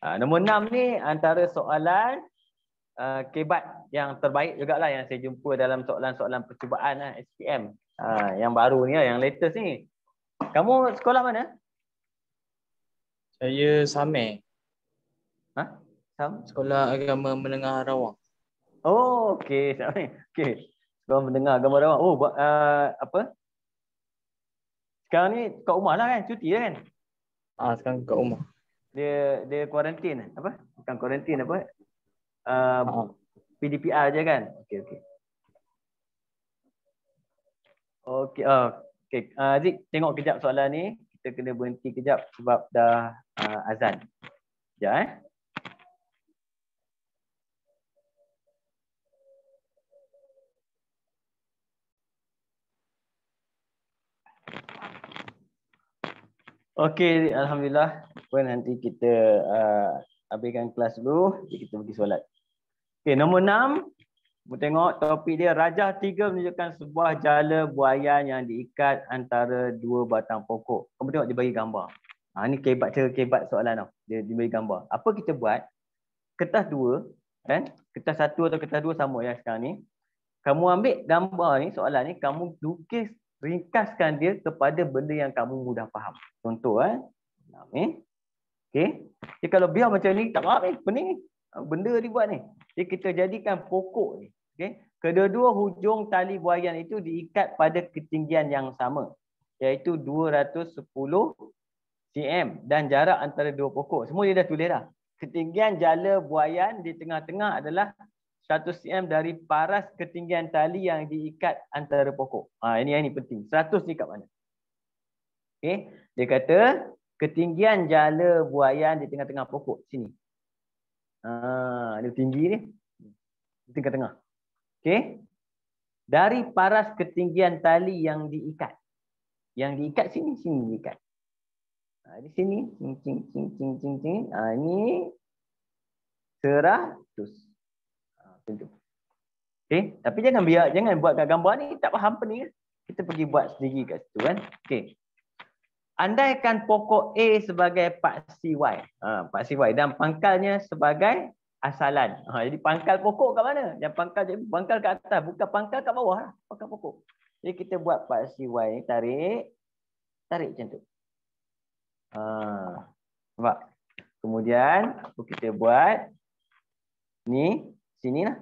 6. Nombor 6 ni antara soalan kebat yang terbaik jugalah yang saya jumpa dalam soalan-soalan percubaan SPM. Yang baru ni yang latest ni. Kamu sekolah mana? Saya Samir. Sam? Sekolah Agama Menengah Rawang. Oh, okey. Okey. Sekolah Menengah Agama Rawang. Oh, apa? Sekarang ni kat rumah lah kan? Cuti lah kan? Sekarang kat rumah. Dia kuarantin apa? Bukan kuarantin apa? PDPR je kan? Okey. Okey. Okey. Zik, tengok kejap soalan ni. Kita kena berhenti kejap sebab dah azan. Sekejap Okey, alhamdulillah. Nanti kita habiskan kelas dulu, jadi kita pergi solat. Okey, nombor 6. Kita tengok topik dia, Rajah 3 menunjukkan sebuah jala buaian yang diikat antara dua batang pokok. Kamu tengok dia bagi gambar. Ni cara kebat soalan tau. Dia bagi gambar. Apa kita buat? Kertas 2, kan? Kertas 1 atau kertas 2 sama yang sekarang ni. Kamu ambil gambar ni, soalan ni, kamu lukis, ringkaskan dia kepada benda yang kamu mudah faham. Contoh ni. Okey. Jadi kalau biar macam ni tak faham ni, pening ni. Benda dibuat ni. Jadi kita jadikan pokok ni. Okey. Kedua-dua hujung tali buaian itu diikat pada ketinggian yang sama, iaitu 210 cm dan jarak antara dua pokok. Semua dia dah tulis dah. Ketinggian jala buaian di tengah-tengah adalah 100 cm dari paras ketinggian tali yang diikat antara pokok. Ini penting. 100 ni kat mana? Okey. Dia kata ketinggian jala buaian di tengah-tengah pokok sini. Dia tinggi ni. Di tengah-tengah. Okey. Dari paras ketinggian tali yang diikat. Yang diikat sini diikat. Di sini cing. Ini 100. Okey, tapi jangan buat kat gambar ni tak faham pening. Kita pergi buat sendiri kat situ kan. Okey. Andaikan pokok A sebagai paksi Y. Paksi Y dan pangkalnya sebagai asalan. Jadi pangkal pokok kat mana? Yang pangkal kat atas, bukan pangkal kat bawah lah. Pangkal pokok. Jadi kita buat paksi Y ni, tarik macam tu. Nampak? Kemudian kita buat ni sinilah.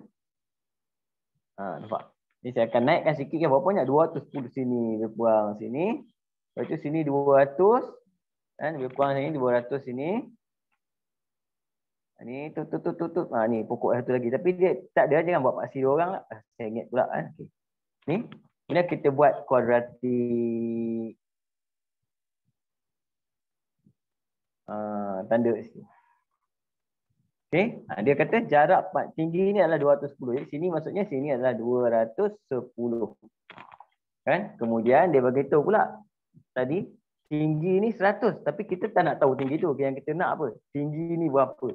Nampak? Ni saya akan naikkan sikit kan, berapa banyak? 210 sini, dia buang sini. Lepas tu sini 200 kan, dia buang sini 200 sini. Ni tutup. Ni pokok satu lagi, tapi dia tak ada, jangan buat paksi dua orang lah. Saya ingat pula kan. Okay. Ni kemudian kita buat kuadratik tanda sini. Okey, dia kata jarak tinggi ni adalah 210. Jadi sini maksudnya sini adalah 210. Kan? Kemudian dia beritahu pula tadi tinggi ni 100, tapi kita tak nak tahu tinggi tu. Yang kita nak apa? Tinggi ni berapa?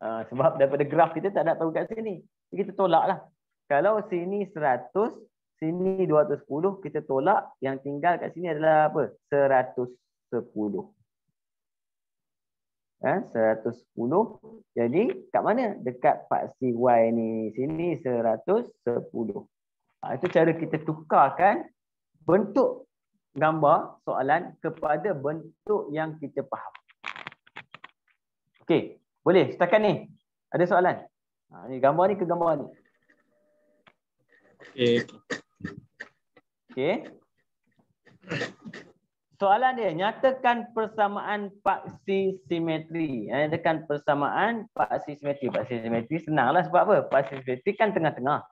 Sebab daripada graf kita tak nak tahu kat sini. Jadi kita tolaklah. Kalau sini 100, sini 210, kita tolak, yang tinggal kat sini adalah apa? 110. 110. Jadi kat mana? Dekat paksi Y ni. Sini 110. Itu cara kita tukarkan bentuk gambar soalan kepada bentuk yang kita faham. Okey, boleh setakat ni. Ada soalan? Ni gambar ni ke gambar ni? Okey. Okey. Soalan dia, nyatakan persamaan paksi simetri. Nyatakan persamaan paksi simetri. Paksi simetri senanglah sebab apa? Paksi simetri kan tengah-tengah.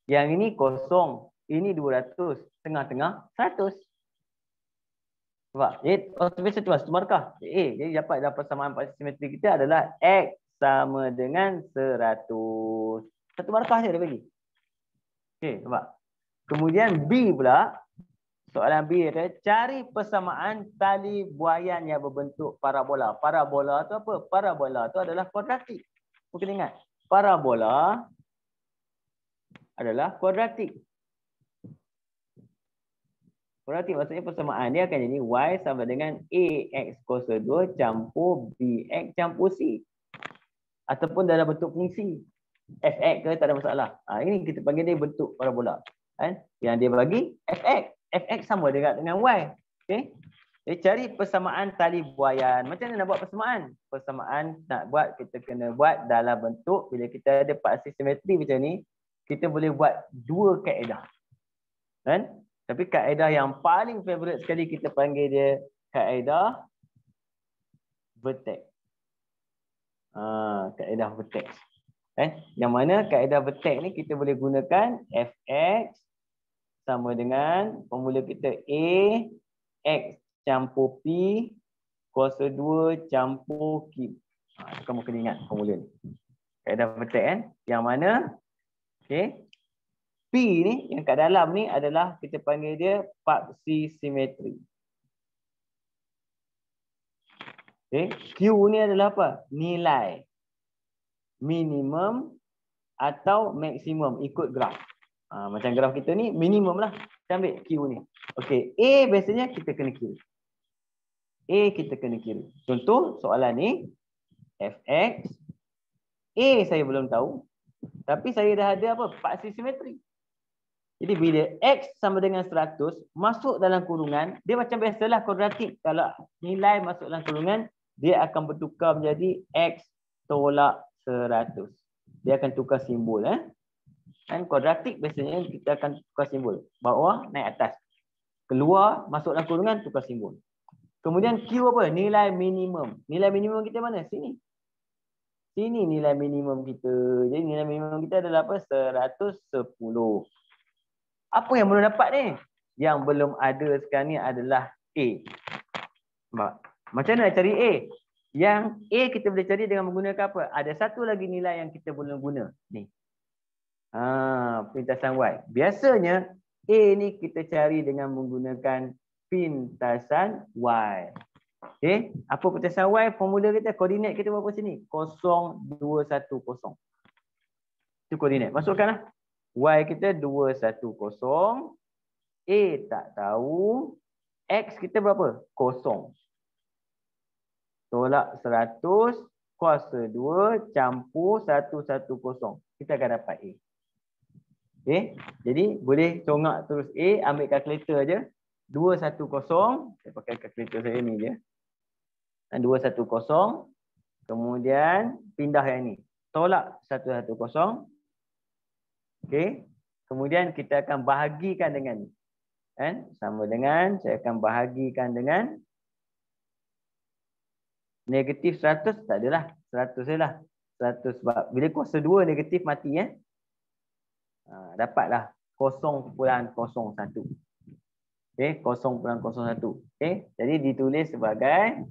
Yang ini kosong, ini 200, tengah-tengah 100. Sebab biasa tu satu markah. Jadi dapat persamaan paksi simetri kita adalah X sama dengan 100. Satu markah je dia bagi. Okey, nampak? Kemudian B pula, soalan B adalah cari persamaan tali buaian yang berbentuk parabola. Parabola tu apa? Parabola tu adalah kuadratik. Mungkin ingat, parabola adalah kuadratik. Kuadratik maksudnya persamaan dia akan jadi Y sama dengan AX kuasa 2 campur BX campur C. Ataupun dalam bentuk fungsi. Fx ke tak ada masalah. Ini kita panggil dia bentuk parabola. Yang dia bagi Fx. Fx sama dengan Y. Okay. Jadi cari persamaan tali buaian. Macam mana nak buat persamaan? Persamaan nak buat, kita kena buat dalam bentuk, bila kita ada paksi simetri macam ni, kita boleh buat dua kaedah. Tapi kaedah yang paling favorite sekali kita panggil dia kaedah vertex. Kaedah vertex. Yang mana kaedah vertex ni kita boleh gunakan Fx sama dengan formula kita A X campur P kuasa 2 campur Q. Kamu kena ingat formula ni. Kaedah vertex yang mana P ni yang kat dalam ni adalah kita panggil dia paksi simetri. Q ni adalah apa? Nilai minimum atau maksimum ikut graf. Macam graf kita ni minimum lah. Kita ambil Q ni. Okey, A biasanya kita kena kira. A kita kena kira. Contoh soalan ni Fx. A saya belum tahu. Tapi saya dah ada apa? Paksi simetri. Jadi bila X sama dengan 100 masuk dalam kurungan, dia macam biasalah kuadratik. Kalau nilai masuk dalam kurungan, dia akan bertukar menjadi X tolak 100. Dia akan tukar simbol. Dan kuadratik biasanya kita akan tukar simbol. Bawah naik atas. Keluar masuk dalam kurungan, tukar simbol. Kemudian Q apa? Nilai minimum. Nilai minimum kita mana? Sini. Sini nilai minimum kita. Jadi nilai minimum kita adalah apa? 110. Apa yang belum dapat ni? Yang belum ada sekarang ni adalah A. Macam mana nak cari A? Yang A kita boleh cari dengan menggunakan apa? Ada satu lagi nilai yang kita boleh guna. Ni. Pintasan Y. Biasanya A ni kita cari dengan menggunakan pintasan Y. Okey, apa pintasan Y? Formula kita, koordinat kita berapa sini? 0, 2, 1, 0. Itu koordinat. Masukkanlah. Y kita 2, 1, 0. A tak tahu. X kita berapa? 0. Tolak 100 kuasa 2 campur 110. Kita akan dapat A. Okey, jadi boleh congak terus A, ambil kalkulator aja. 210, saya pakai kalkulator saya ni je. 210. Kemudian pindah yang ni. Tolak 110. Okey. Kemudian kita akan bahagikan dengan ni. Sama dengan saya akan bahagikan dengan negatif 100, tak adalah. 100 je lah. 100 sebab bila kuasa 2 negatif mati dapatlah 0.01. Okey, 0.01. Okey, jadi ditulis sebagai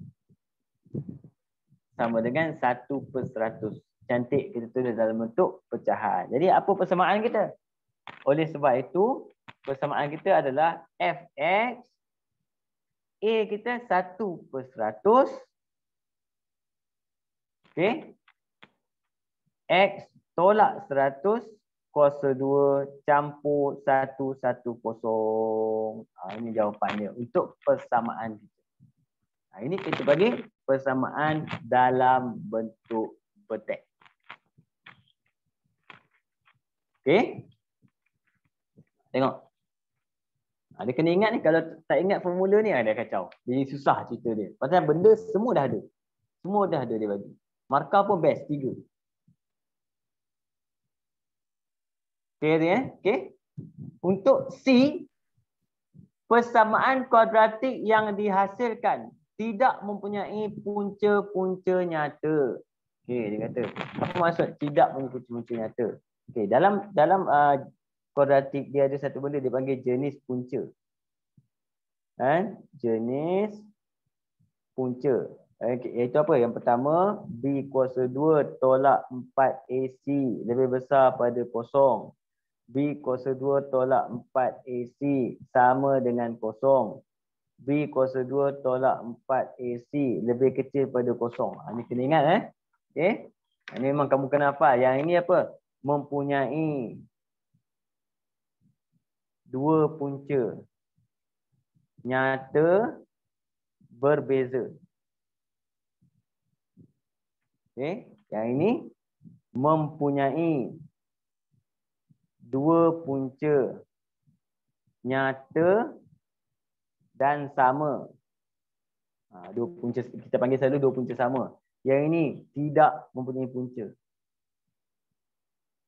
sama dengan 1/100. Cantik kita tulis dalam bentuk pecahan. Jadi apa persamaan kita? Oleh sebab itu, persamaan kita adalah Fx. A kita 1/100. Okey. X tolak 100 kuasa 2 campur 110. Ini jawapannya untuk persamaan kita. Ini kita bagi persamaan dalam bentuk vertex. Okey. Tengok. Dia kena ingat ni, kalau tak ingat formula ni dia kacau. Jadi susah cerita dia. Pasal benda semua dah ada. Semua dah ada dia bagi. Markah pun best 3. Okay ni Okay. Untuk C, persamaan kuadratik yang dihasilkan tidak mempunyai punca-punca nyata. Okey, dia kata. Apa maksud tidak mempunyai punca-punca nyata? Okey, dalam kuadratik dia ada satu benda dia panggil jenis punca. Jenis punca. Iaitu apa? Yang pertama, B kuasa 2 tolak 4AC lebih besar pada kosong. B kuasa 2 tolak 4AC sama dengan kosong. B kuasa 2 tolak 4AC lebih kecil pada kosong. Ini kena ingat Okay. Ini memang kamu kena hafal. Yang ini apa? Mempunyai 2 punca nyata berbeza. Okay. Yang ini mempunyai 2 punca nyata dan sama. 2 punca, kita panggil selalu 2 punca sama. Yang ini tidak mempunyai punca.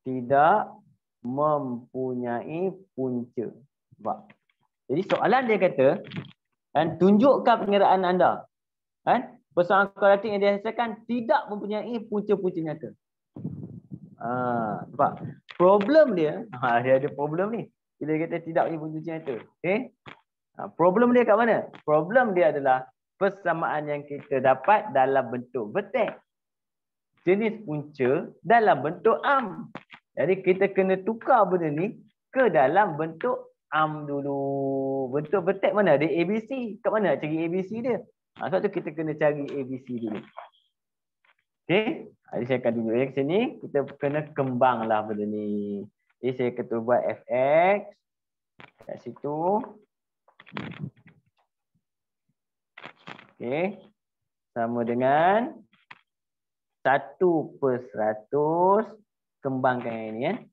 Tidak mempunyai punca. Nampak? Jadi soalan dia kata, tunjukkan pengiraan anda. Persoalan kuadratik yang dihasilkan tidak mempunyai punca-punca nyata. Nampak? Problem dia, dia ada problem ni. Bila dia kata tidak mempunyai punca nyata. Okay? Problem dia kat mana? Problem dia adalah persamaan yang kita dapat dalam bentuk vertex. Jenis punca dalam bentuk am. Jadi kita kena tukar benda ni ke dalam bentuk am dulu. Bentuk vertex mana? Ada ABC. Kat mana nak cari ABC dia? Sebab tu kita kena cari ABC dulu. Okay? Jadi saya akan tunjuk kat sini. Kita kena kembanglah benda ni. Jadi saya kata buat fx. Kat situ. Okay. Sama dengan 1/100. Kembangkan yang ini.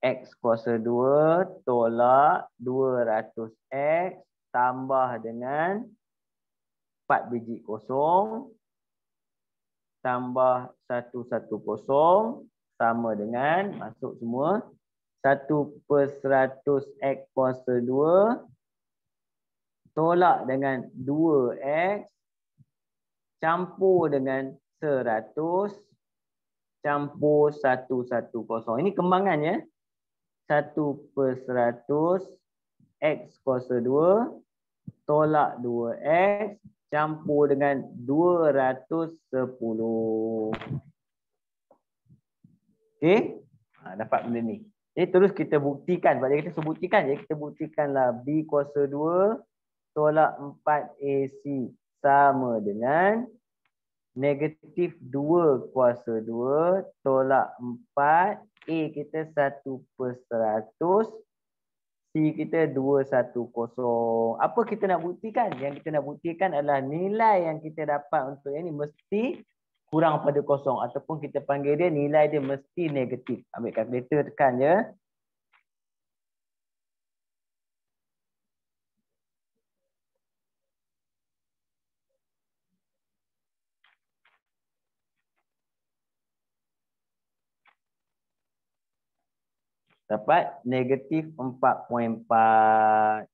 X kuasa 2 tolak 200x tambah dengan 4 biji kosong tambah 110 sama dengan, masuk semua, 1/100x kuasa 2 tolak dengan 2x campur dengan 100 campur 110. Ini kembangannya. 1/100 x kuasa 2 tolak 2x campur dengan 210. Okey? Dapat benda ni. Jadi terus kita buktikan. Sebab dia kata sebuktikan. Jadi kita buktikanlah B kuasa 2 tolak 4AC sama dengan negatif 2 kuasa 2 tolak 4. A kita 1/100. C kita 210. Apa kita nak buktikan? Yang kita nak buktikan adalah nilai yang kita dapat untuk yang ni mesti kurang pada kosong. Ataupun kita panggil dia nilai dia mesti negatif. Ambil kalkulator tekan je. Dapat negatif 4.4.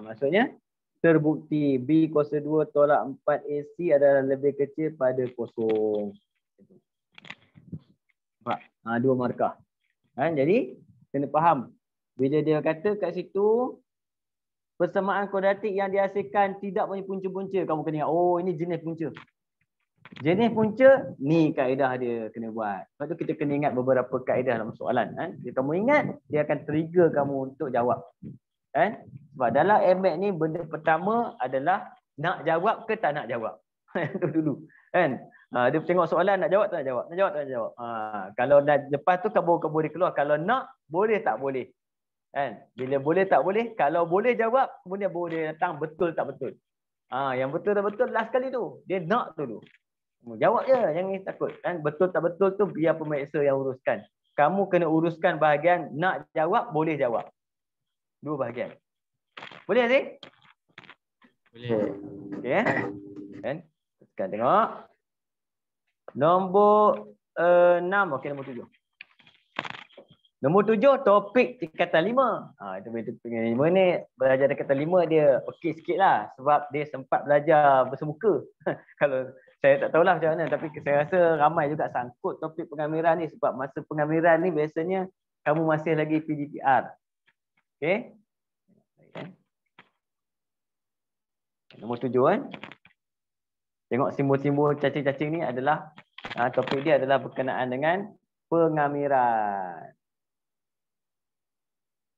Maksudnya terbukti B kuasa 2 tolak 4AC adalah lebih kecil pada kosong. Nampak? 2 markah. Jadi kena faham. Bila dia kata kat situ persamaan kuadratik yang dihasilkan tidak punya punca-punca, kamu kena ingat, oh ini jenis punca. Jenis punca, ni kaedah dia kena buat. Lepas tu kita kena ingat beberapa kaedah dalam soalan. Bila kamu ingat, dia akan trigger kamu untuk jawab. Sebab dalam MAT ni benda pertama adalah nak jawab ke tak nak jawab. Itu dulu. Dia tengok soalan nak jawab tak nak jawab. Nak jawab tak nak jawab. Kalau dah lepas tu kabur-kabur dia keluar. Kalau nak, boleh tak boleh. Bila boleh tak boleh, kalau boleh jawab, kemudian baru dia datang betul tak betul. Yang betul tak betul last kali tu. Dia nak dulu. Jawab je, jangan takut. Betul tak betul tu biar pemeriksa yang uruskan. Kamu kena uruskan bahagian nak jawab, boleh jawab. 2 bahagian. Boleh Aziz? Boleh. Okey. Kan? Sekarang tengok. Nombor 6. Okey, nombor 7. Nombor 7, topik tingkatan 5. Itu tingkatan 5 ni, belajar tingkatan 5 dia okey sikit lah. Sebab dia sempat belajar bersemuka. Kalau saya tak tahulah macam mana. Tapi saya rasa ramai juga sangkut topik pengamiran ni. Sebab masa pengamiran ni biasanya kamu masih lagi PGPR. Okey. Nombor 7 kan. Tengok simbol-simbol cacing-cacing ni adalah topik dia adalah berkenaan dengan pengamiran.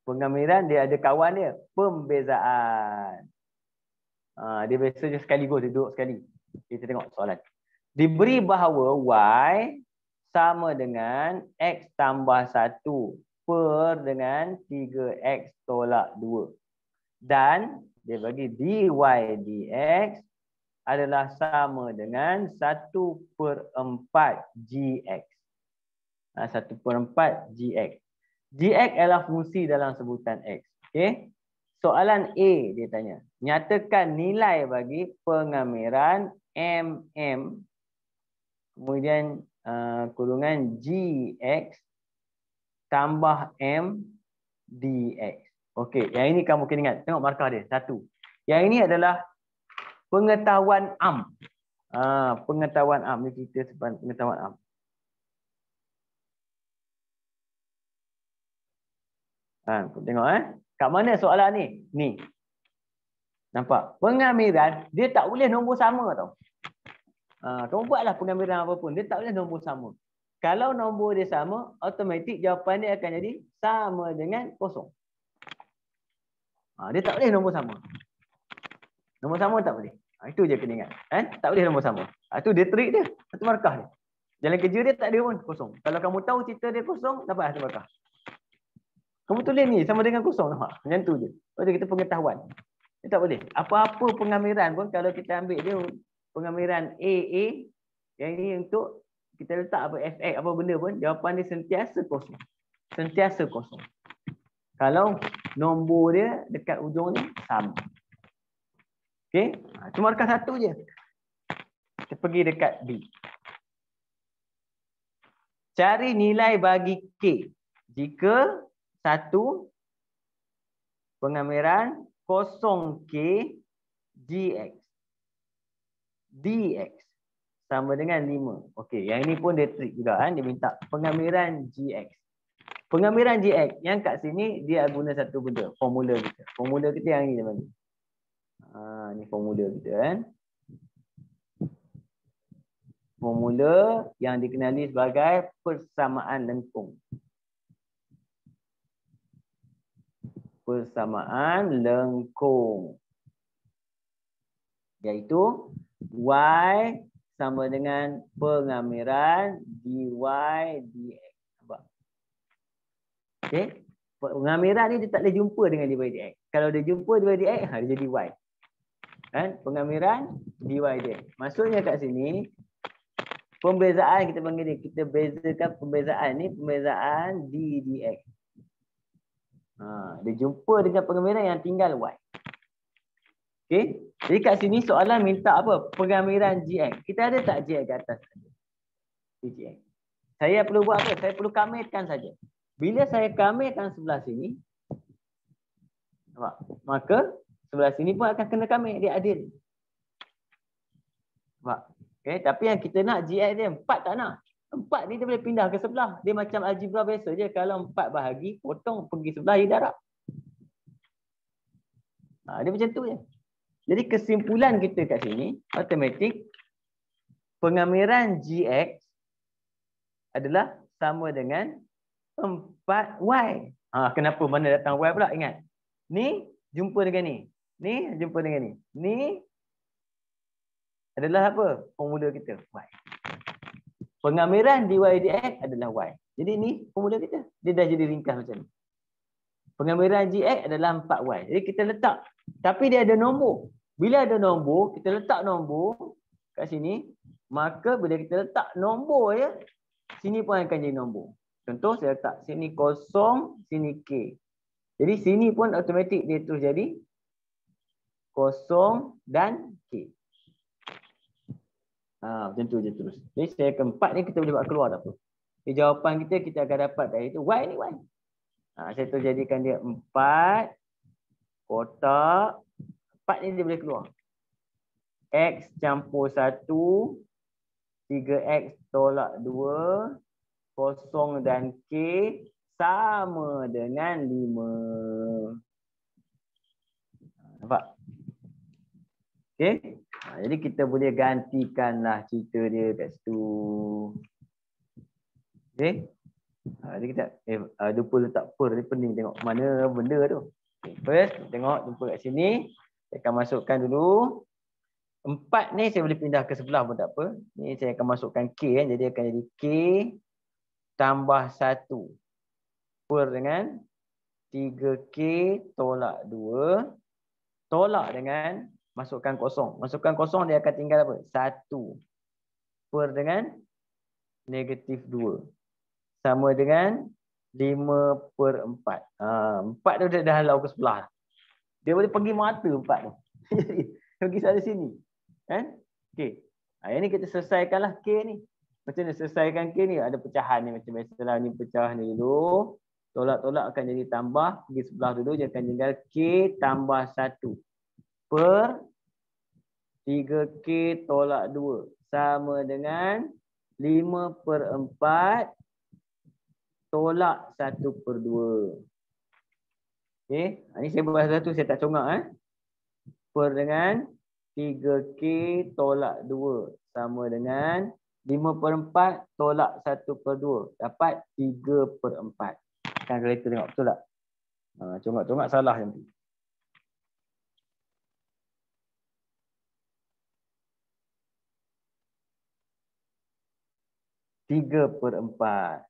Pengamiran dia ada kawan dia, pembezaan. Dia biasanya sekaligus dia duduk sekali. Kita tengok soalan. Diberi bahawa Y sama dengan X tambah 1 per dengan 3X tolak 2. Dan dia bagi dy dx adalah sama dengan 1/4 gx. 1/4 gx. Gx adalah fungsi dalam sebutan X. Okey. Soalan A dia tanya. Nyatakan nilai bagi pengamiran MM kemudian kurungan Gx tambah M dx. Okey, yang ini kamu kena ingat. Tengok markah dia. 1. Yang ini adalah pengetahuan am. Pengetahuan am. Ni kita sebut pengetahuan am. Tengok kat mana soalan ni? Ni. Nampak? Pengamiran dia tak boleh nombor sama tau. Kamu buatlah pengamiran apa pun, dia tak boleh nombor sama. Kalau nombor dia sama, automatik jawapan dia akan jadi sama dengan kosong. Dia tak boleh nombor sama. Nombor sama tak boleh. Itu je kena ingat. Tak boleh nombor sama. Itu dia trik dia. Satu markah dia. Jalan kerja dia tak ada pun kosong. Kalau kamu tahu cerita dia kosong, dapat satu markah. Kamu tulis ni sama dengan kosong, nampak? Macam tu je. Lepas kita pengetahuan. Dia tak boleh. Apa-apa pengamiran pun kalau kita ambil dia pengamiran AA, yang ini untuk kita letak apa FX apa benda pun, jawapan dia sentiasa kosong. Sentiasa kosong. Kalau nombor dia dekat ujung ni sama. Okey? Itu markah 1 je. Kita pergi dekat B. Cari nilai bagi K jika 1 pengamiran 0K GX DX sama dengan 5. Okey, yang ini pun dia trik juga dia minta pengamiran GX. Pengamiran GX yang kat sini dia guna satu benda, formula kita. Formula kita yang ni dia bagi. Ni formula kita Formula yang dikenali sebagai persamaan lengkung. Persamaan lengkung. Iaitu Y sama dengan pengamiran dy dx. Nampak? Okey. Pengamiran ni dia tak boleh jumpa dengan dy dx. Kalau dia jumpa dy dx, dia jadi Y. Pengamiran dy dx. Maksudnya kat sini, pembezaan kita panggil ni. Kita bezakan pembezaan ni, pembezaan d dx. Dia jumpa dengan pengamiran yang tinggal Y. Okey. Jadi kat sini soalan minta apa? Pengamiran GX. Kita ada tak GX kat atas? GX. Saya perlu buat apa? Saya perlu kamirkan saja. Bila saya kamirkan sebelah sini, nampak? Maka sebelah sini pun akan kena kamir. Dia adil. Nampak? Okey. Tapi yang kita nak GX dia 4 tak nak. 4 ni dia boleh pindah ke sebelah. Dia macam algebra biasa je. Kalau 4 bahagi, potong pergi sebelah, dia darab. Dia macam tu je. Jadi kesimpulan kita kat sini, automatik pengamiran GX adalah sama dengan 4Y. Kenapa mana datang Y pula? Ingat. Ni jumpa dengan ni. Ni jumpa dengan ni. Ni adalah apa? Formula kita. Y. Pengamiran dy dx adalah Y. Jadi ni formula kita. Dia dah jadi ringkas macam ni. Pengamiran GX adalah 4Y. Jadi kita letak. Tapi dia ada nombor. Bila ada nombor, kita letak nombor kat sini. Maka bila kita letak nombor ya, sini pun akan jadi nombor. Contoh saya letak sini 0, sini K. Jadi sini pun automatik dia terus jadi kosong dan K. Macam tu je terus. Jadi saya keempat ni kita boleh buat keluar tak apa. Jadi jawapan kita akan dapat dari itu Y ni Y. Saya terus jadikan dia 4 kotak. 4 ni dia boleh keluar. X campur 1, 3X tolak 2, kosong dan K sama dengan 5. Nampak? Okey. Jadi kita boleh gantikanlah cerita dia kat situ. Okey. Jadi kita lupa letak per ni, pening tengok mana benda tu. Okay, first tengok jumpa kat sini. Saya akan masukkan dulu. 4 ni saya boleh pindah ke sebelah pun tak apa. Ni saya akan masukkan K kan. Jadi akan jadi K tambah 1 per dengan 3K tolak 2 tolak dengan masukkan kosong. Masukkan kosong dia akan tinggal apa? 1 per dengan negatif 2 sama dengan 5/4. 4 tu dah halau ke sebelah. Dia boleh pergi mata 4 tu. Pergi sana sini. Kan? Okey. Yang ni kita selesaikanlah K ni. Macam mana selesaikan K ni? Ada pecahan ni macam biasalah, ni pecah ni dulu. Tolak-tolak akan jadi tambah, pergi sebelah dulu dia akan tinggal K tambah 1 per 3K tolak 2 sama dengan 5/4 tolak 1/2. Okey, ini saya buat satu, saya tak congak per dengan 3K tolak 2 sama dengan 5/4 tolak 1/2 dapat 3/4. Kan kalau kita tengok betul tak? Congak-congak salah nanti. Tiga per 4.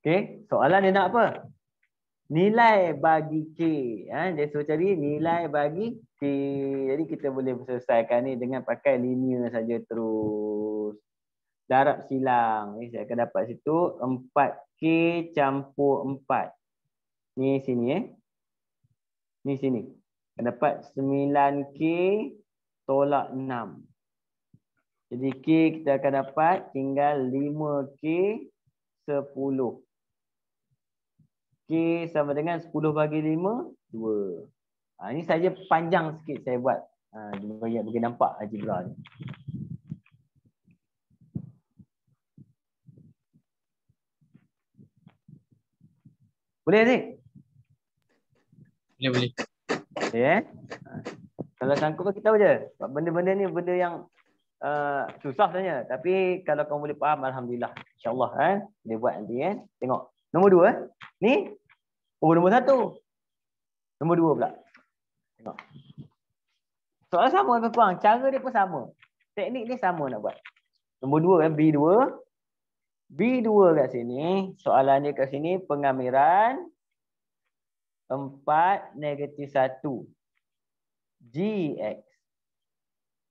Okey, soalan dia nak apa? Nilai bagi K. Dia suruh cari nilai bagi K. Jadi kita boleh selesaikan ni dengan pakai linear saja terus. Darab silang. Ni saya akan dapat situ 4K campur 4. Ni sini Ni sini. Akan dapat 9K tolak 6. Jadi K kita akan dapat tinggal 5K 10. K sama dengan 10 bagi 5, 2. Ini saja panjang sikit saya buat. Bagi nampak algebra ni. Boleh tak? Boleh. Okay, kalau sangkut kita tahu je. Benda-benda ni benda yang susah sebenarnya. Tapi kalau kamu boleh faham, alhamdulillah. InsyaAllah boleh buat nanti Tengok. Nombor 2 ni. Nombor 1. Nombor 2 pula. Tengok. Soalan sama lebih kurang. Cara dia pun sama. Teknik dia sama nak buat. Nombor 2 B2. B2 kat sini. Soalan dia kat sini. Pengamiran 4 negatif 1. GX.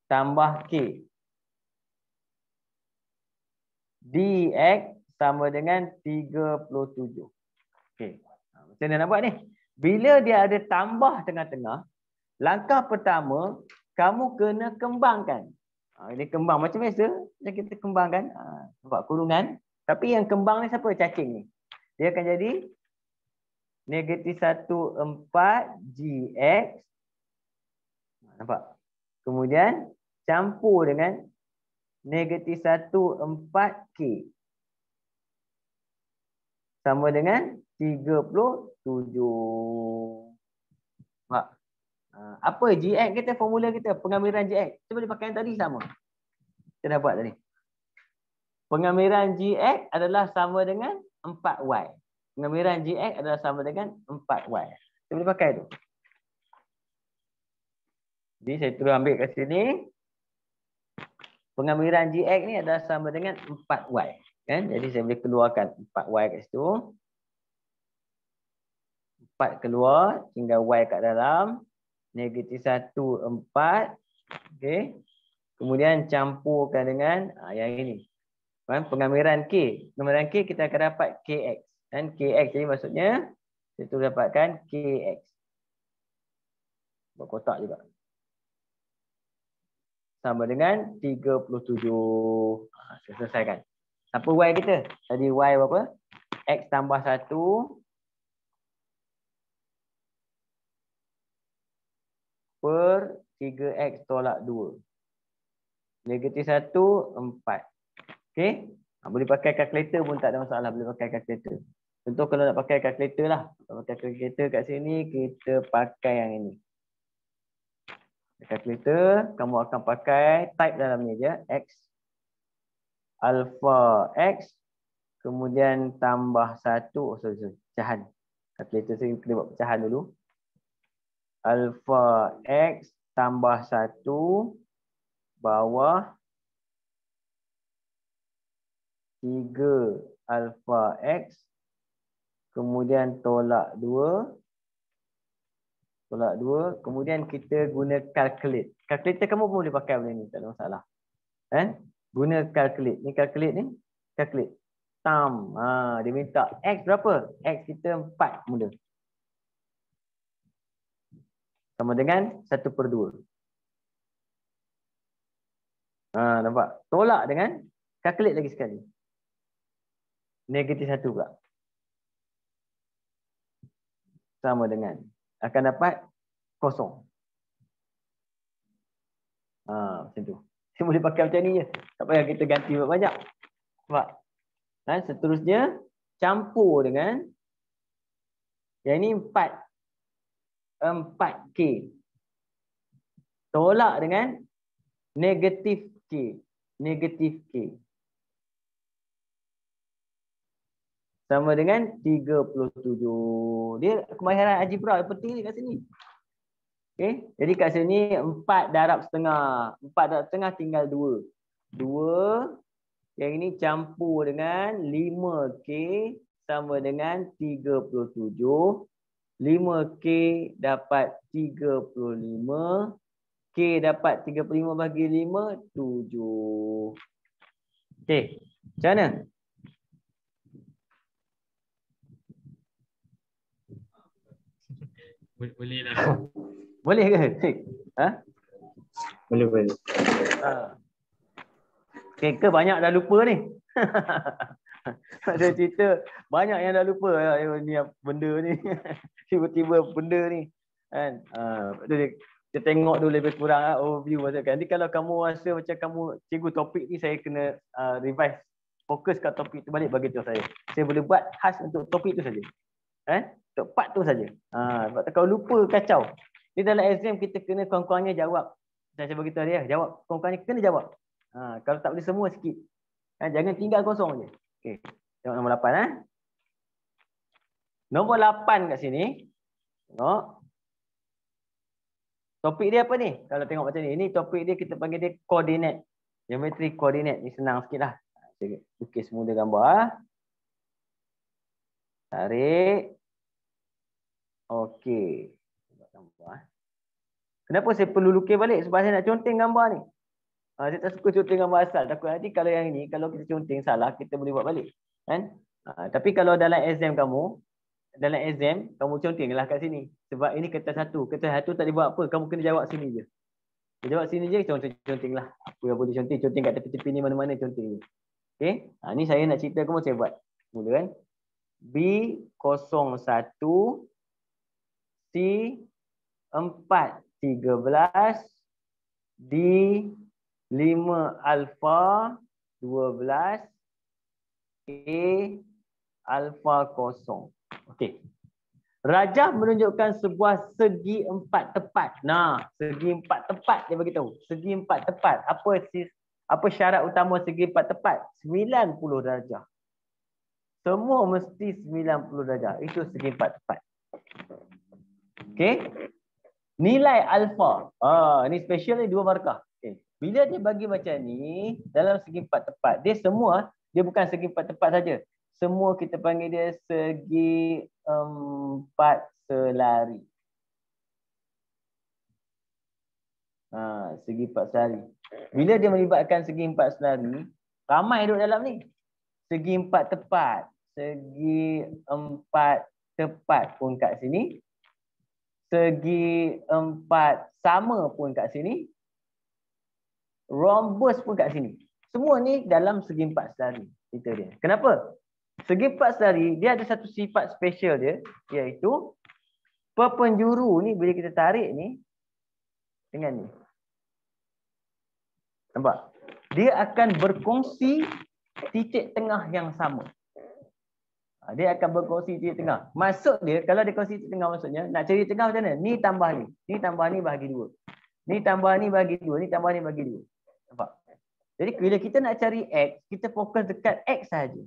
Tambah K. DX sama dengan 37. Okey. Macam mana nak buat ni? Bila dia ada tambah tengah-tengah, langkah pertama, kamu kena kembangkan. Ini kembang macam biasa. Macam kita kembangkan. Nampak kurungan. Tapi yang kembang ni siapa? Cacing ni. Dia akan jadi negatif 1, 4 GX. Nampak? Kemudian campur dengan negatif 1, 4 K. Sama dengan 37. Nampak? Apa GX kita, formula kita? Pengamiran GX. Kita boleh pakai yang tadi sama. Kita dah buat tadi. Pengamiran GX adalah sama dengan 4Y. Pengamiran GX adalah sama dengan 4Y. Kita boleh pakai tu. Jadi saya terus ambil kat sini. Pengamiran GX ni adalah sama dengan 4Y. Kan? Jadi saya boleh keluarkan 4Y kat situ. 4 keluar. Tinggal Y kat dalam. Negatif 1, 4. Okay. Kemudian campurkan dengan yang ini. Pengamiran K. Pengamiran K kita akan dapat KX. Dan KX jadi maksudnya Itu dapatkan KX. Buat kotak juga. Sama dengan 37. Saya selesaikan. Apa Y kita? Tadi Y berapa? X tambah 1 per 3X tolak 2. Negatif 1, 4. Okey? Boleh pakai kalkulator pun tak ada masalah. Boleh pakai kalkulator. Contoh kalau nak pakai kalkulator lah. Kalau pakai kalkulator kat sini, kita pakai yang ini. Kalkulator, kamu akan pakai type dalam ni je. X. Alpha X. Kemudian tambah 1. Oh, sorry. Pecahan. Kalkulator saya kena buat pecahan dulu. Alpha X tambah 1 bawah 3 alpha X. Kemudian tolak 2. Tolak 2. Kemudian kita guna calculate. Calculator kamu pun boleh pakai benda ni. Tak ada masalah. Kan? Guna calculate. Ni calculate ni. Calculate. Tam. Dia minta X berapa? X kita 4 mula. Sama dengan 1/2. Nampak? Tolak dengan calculate lagi sekali. Negatif 1 pula. Sama dengan. Akan dapat kosong. Macam tu. Saya boleh pakai macam ni je. Tak payah kita ganti banyak. Nampak? Seterusnya, campur dengan yang ini 4K. Tolak dengan negatif K. Negatif K. Sama dengan 37. Dia kemahiran algebra yang penting ni kat sini. Okay. Jadi kat sini 4 darab setengah. 4 darab setengah tinggal 2. 2. Yang ini campur dengan 5K sama dengan 37. 5K dapat 35. K dapat 35 bagi 5, 7. Okey. Macam mana? Boleh lah. Boleh ke? Boleh. Okay, ke banyak dah lupa ni? Ada cerita banyak yang dah lupa ni benda ni. Tiba-tiba benda ni kan. Kita tengok dulu lebih kurang overview macam kan. Nanti kalau kamu rasa macam kamu cikgu topik ni saya kena revise, fokus kat topik tu balik, bagi tahu saya. Saya boleh buat khas untuk topik tu saja. Untuk part tu saja. Sebab kalau lupa kacau. Di dalam exam kita kena kurang-kurangnya jawab. Saya bagi tahu dia, jawab. Kurang-kurangnya kena jawab. Kalau tak boleh semua sikit. Jangan tinggal kosong je. Okey. Tengok nombor 8 Nombor 8 kat sini. Tengok. Topik dia apa ni? Kalau tengok macam ni. Ini topik dia kita panggil dia koordinat. Geometri koordinat. Ni senang sikit lah. Saya lukis mula gambar. Tarik. Okey. Kenapa saya perlu lukis balik? Sebab saya nak conteng gambar ni. Saya tak suka conteng gambar asal. Takut nanti kalau yang ni, kalau kita conteng salah, kita boleh buat balik. Kan? Tapi kalau dalam exam kamu contenglah kat sini. Sebab ini kertas satu. Kertas satu tak boleh buat apa. Kamu kena jawab sini je. Jawab sini je, conteng-contenglah. Apa yang boleh conteng kat tepi-tepi ni, mana-mana conteng je. Okey? Ni saya nak cerita kamu, saya buat. Mula kan? B01 C413 D5 alfa 12 A alfa kosong. Okey. Rajah menunjukkan sebuah segi empat tepat. Segi empat tepat dia bagi tahu. Segi empat tepat. Apa syarat utama segi empat tepat? 90 darjah. Semua mesti 90 darjah. Itu segi empat tepat. Okey. Nilai alfa. Ni special ni 2 markah. Okay. Bila dia bagi macam ni dalam segi empat tepat, dia bukan segi empat tepat saja. Semua kita panggil dia segi empat selari. Segi empat selari. Bila dia melibatkan segi empat selari, ramai duduk dalam ni. Segi empat tepat, segi empat tepat pun kat sini. Segi 4 sama pun kat sini. Rhombus pun kat sini. Semua ni dalam segi 4 selari. Cerita dia. Kenapa? Segi 4 selari, dia ada satu sifat special dia, iaitu perpenjuru ni bila kita tarik ni dengan ni. Nampak? Dia akan berkongsi titik tengah yang sama. Dia akan berkongsi titik tengah. Maksud dia, kalau dia kongsi titik tengah maksudnya, nak cari tengah macam mana? Ni tambah ni. Ni tambah ni bahagi 2. Ni tambah ni bahagi 2. Ni tambah ni bahagi 2. Nampak? Jadi bila kita nak cari X, kita fokus dekat X saja.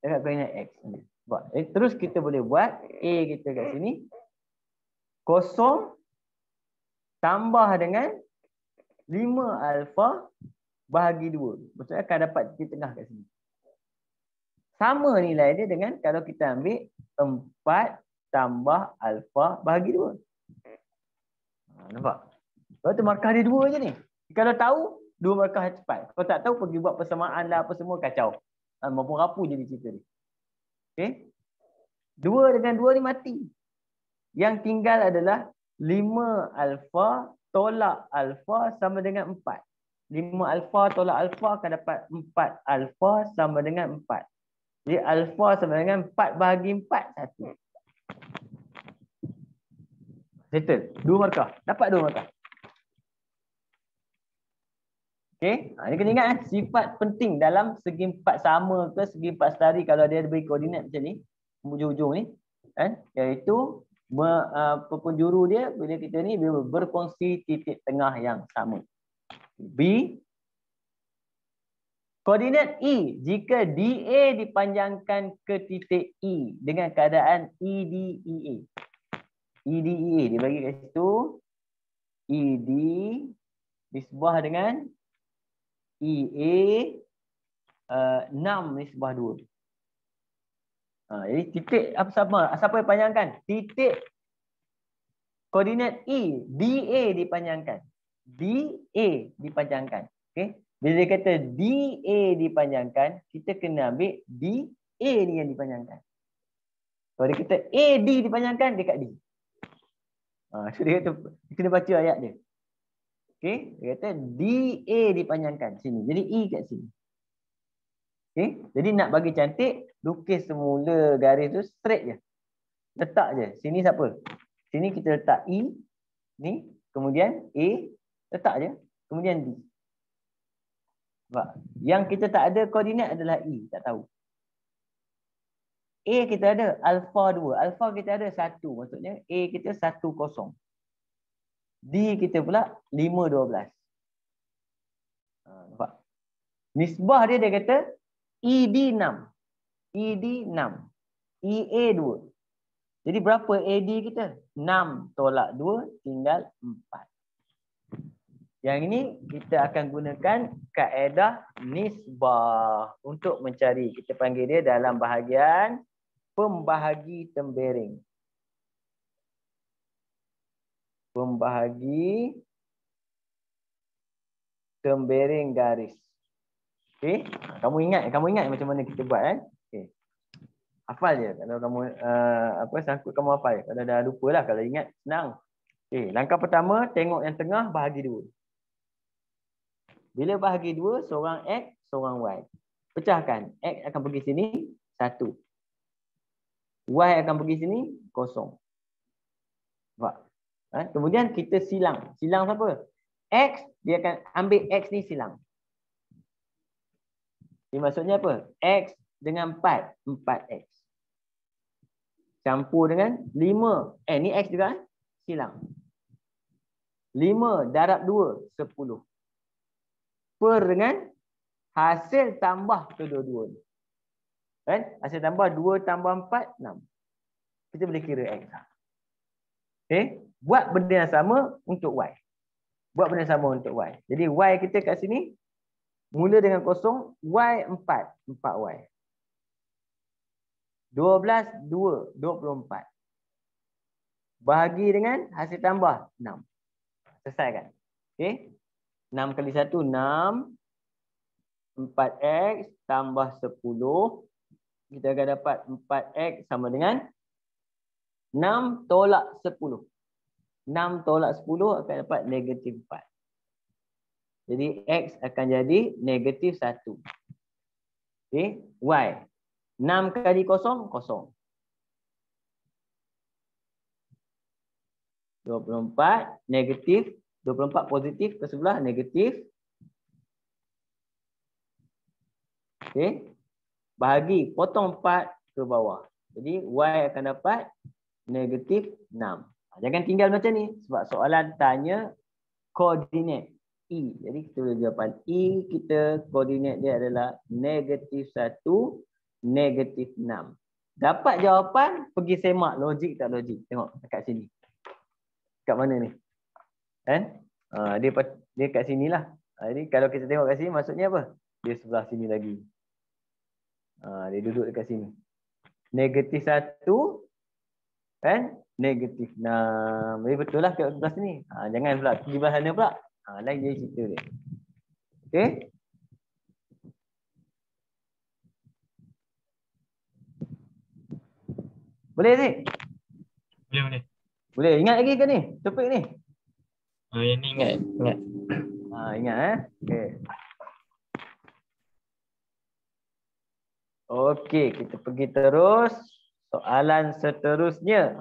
Dekat koordinat X. Terus kita boleh buat A kita kat sini. 0 tambah dengan 5 alfa bahagi 2. Maksudnya akan dapat titik tengah kat sini. Sama nilai dia dengan kalau kita ambil 4 tambah alfa bahagi 2. Nampak? Lepas tu markah dia 2 je ni. Kalau tahu, 2 markah cepat. Kalau tak tahu, pergi buat persamaan lah apa semua, kacau. Maupun rapuh jadi cerita ni. Okay? 2 dengan 2 ni mati. Yang tinggal adalah 5 alfa tolak alfa sama dengan 4. 5 alfa tolak alfa akan dapat 4 alfa sama dengan 4. Jadi alfa sama dengan 4 bahagi 4, 1. Settle. 2 markah. Dapat 2 markah. Okey. Ini kena ingat sifat penting dalam segi 4 sama ke segi 4 selari kalau dia beri koordinat macam ni, hujung-hujung ni, iaitu perpenjuru dia bila kita ni dia berkongsi titik tengah yang sama. B, koordinat E jika DA dipanjangkan ke titik E dengan keadaan EDEA. EDEA dia bagi kat situ, ED disebah dengan EA 6 nisbah 2. Jadi titik apa siapa yang panjangkan? Titik koordinat E, DA dipanjangkan. DA dipanjangkan. Okey. Bila dia kata DA dipanjangkan, kita kena ambil DA ni yang dipanjangkan. Kalau dia kata AD dipanjangkan, dekat D. So dia kata, kita kena baca ayat dia. Okey, dia kata DA dipanjangkan sini. Jadi E kat sini. Okey, jadi nak bagi cantik, lukis semula garis tu straight je. Letak je. Sini siapa? Sini kita letak E ni, kemudian A, letak je, kemudian D. Nampak? Yang kita tak ada koordinat adalah E, tak tahu. A kita ada alfa 2. Alfa kita ada 1, maksudnya A kita 1 0. D kita pula 5 12. Nampak? Nisbah dia kata ED 6. ED 6. EA 2. Jadi berapa AD kita? 6 tolak 2 tinggal 4. Yang ini kita akan gunakan kaedah nisbah untuk mencari. Kita panggil dia dalam bahagian pembahagi tembering. Pembahagi tembering garis. Okey, kamu ingat macam mana kita buat kan? Okey. Hafal je kalau kamu sangkut kamu hafal. Kalau dah lupalah, kalau ingat senang. Okey, langkah pertama tengok yang tengah bahagi 2. Bila bahagi 2, seorang X, seorang Y. Pecahkan. X akan pergi sini 1. Y akan pergi sini 0. Nampak? Kemudian kita silang. Silang siapa? X, dia akan ambil X ni silang. Ini maksudnya apa? X dengan 4, 4X. Campur dengan 5. Ni X juga silang. 5 darab 2, 10. Per dengan hasil tambah kedua-dua. Kan? Hasil tambah 2 tambah 4, 6. Kita boleh kira X. Okay? Buat benda yang sama untuk Y. Buat benda yang sama untuk Y. Jadi Y kita kat sini, mula dengan 0, Y 4, 4Y. 12, 2, 24. Bahagi dengan hasil tambah 6. Selesai kan? Okay? 6 kali 1, 6. 4X tambah 10. kita akan dapat 4x sama dengan 6 tolak 10. 6 tolak 10 akan dapat negatif 4. Jadi x akan jadi negatif 1. Okay. Y. 6 kali kosong, kosong. 24 negatif. 24 positif ke sebelah negatif. Okay. Bahagi, potong 4 ke bawah. Jadi Y akan dapat negatif 6. Jangan tinggal macam ni. Sebab soalan tanya koordinat E. Jadi kita boleh jawapan E kita koordinat dia adalah negatif 1, negatif 6. Dapat jawapan, pergi semak logik tak logik. Tengok dekat sini. Kat mana ni? Kan? Dia kat sini lah. Jadi kalau kita tengok kat sini maksudnya apa? Dia sebelah sini lagi. Dia duduk dekat sini. Negatif 1 kan? Negatif 6. Jadi betul lah kat sebelah sini. Jangan pula pergi sebelah sana pula. Lain jadi cerita dia. Okey? Boleh Zik? Boleh. Boleh. Ingat lagi ke ni? Topik ni? Yang ni ingat. Ingat Okey. Okey, kita pergi terus. Soalan seterusnya.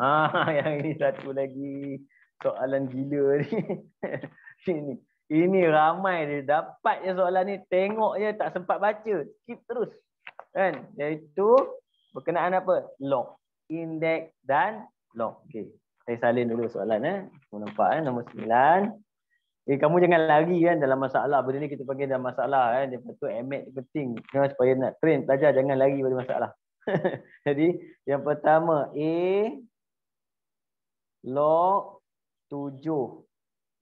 Yang ini satu lagi. Soalan gila ni. Ini ramai dia dapat je soalan ni. Tengok je tak sempat baca. Skip terus. Kan? Iaitu berkenaan apa? Log. Indeks dan log. Okey. Saya salin dulu soalan. Kamu nampak nombor 9. Kamu jangan lari kan dalam masalah. Benda ni kita panggil dalam masalah kan. Dia patut emet penting. Supaya nak train pelajar jangan lari pada masalah. Jadi yang pertama A log 7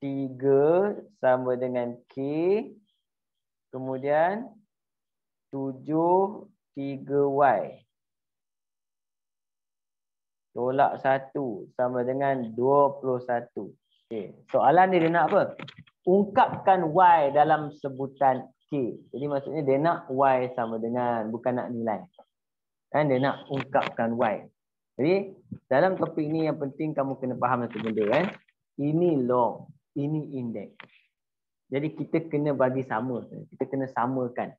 3 sama dengan K. Kemudian 7 3Y tolak 1 sama dengan 21. Okay. Soalan dia nak apa? Ungkapkan Y dalam sebutan K. Jadi maksudnya dia nak Y sama dengan, bukan nak nilai. Kan dia nak ungkapkan Y. Jadi dalam topik ni yang penting kamu kena faham satu benda kan. Ini log, ini indeks. Jadi kita kena bagi sama. Kita kena samakan.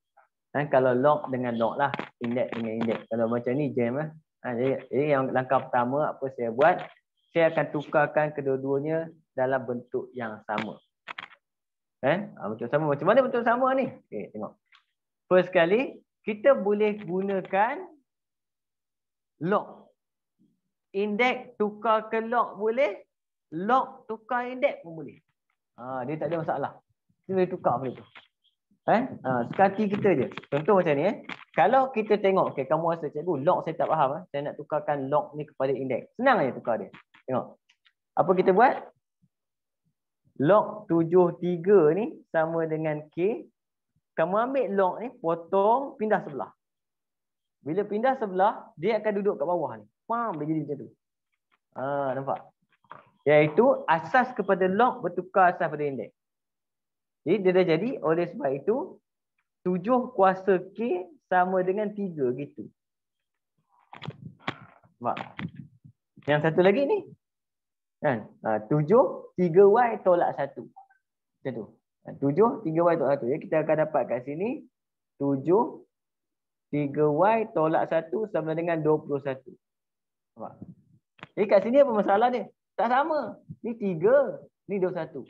Kan kalau log dengan log lah, indeks dengan indeks. Kalau macam ni jam lah. Jadi yang langkah pertama apa saya buat? Saya akan tukarkan kedua-duanya dalam bentuk yang sama. Kan? Bentuk sama. Macam mana bentuk sama ni? Okay, tengok. First kali, kita boleh gunakan log. Indeks tukar ke log boleh. Log tukar indeks pun boleh. Dia tak ada masalah. Kita boleh tukar boleh tu. Sekati kita je. Contoh macam ni. Kalau kita tengok, okay, kamu rasa cikgu, log saya tak faham. Saya nak tukarkan log ni kepada indeks. Senang je tukar dia. Tengok. Apa kita buat? Log 73 ni sama dengan K. Kamu ambil log ni, potong, pindah sebelah. Bila pindah sebelah, dia akan duduk kat bawah ni. Dia jadi macam tu. Nampak? Iaitu asas kepada log bertukar asas pada indeks. Jadi dia dah jadi, oleh sebab itu 7 kuasa K sama dengan 3 gitu. Nampak? Yang satu lagi ni. Kan? 7 3Y tolak 1. Macam tu. 7 3Y tolak 1. Jadi kita akan dapat kat sini 7 3Y tolak 1 sama dengan 21. Nampak? Jadi kat sini apa masalah ni? Tak sama. Ni 3, ni 21.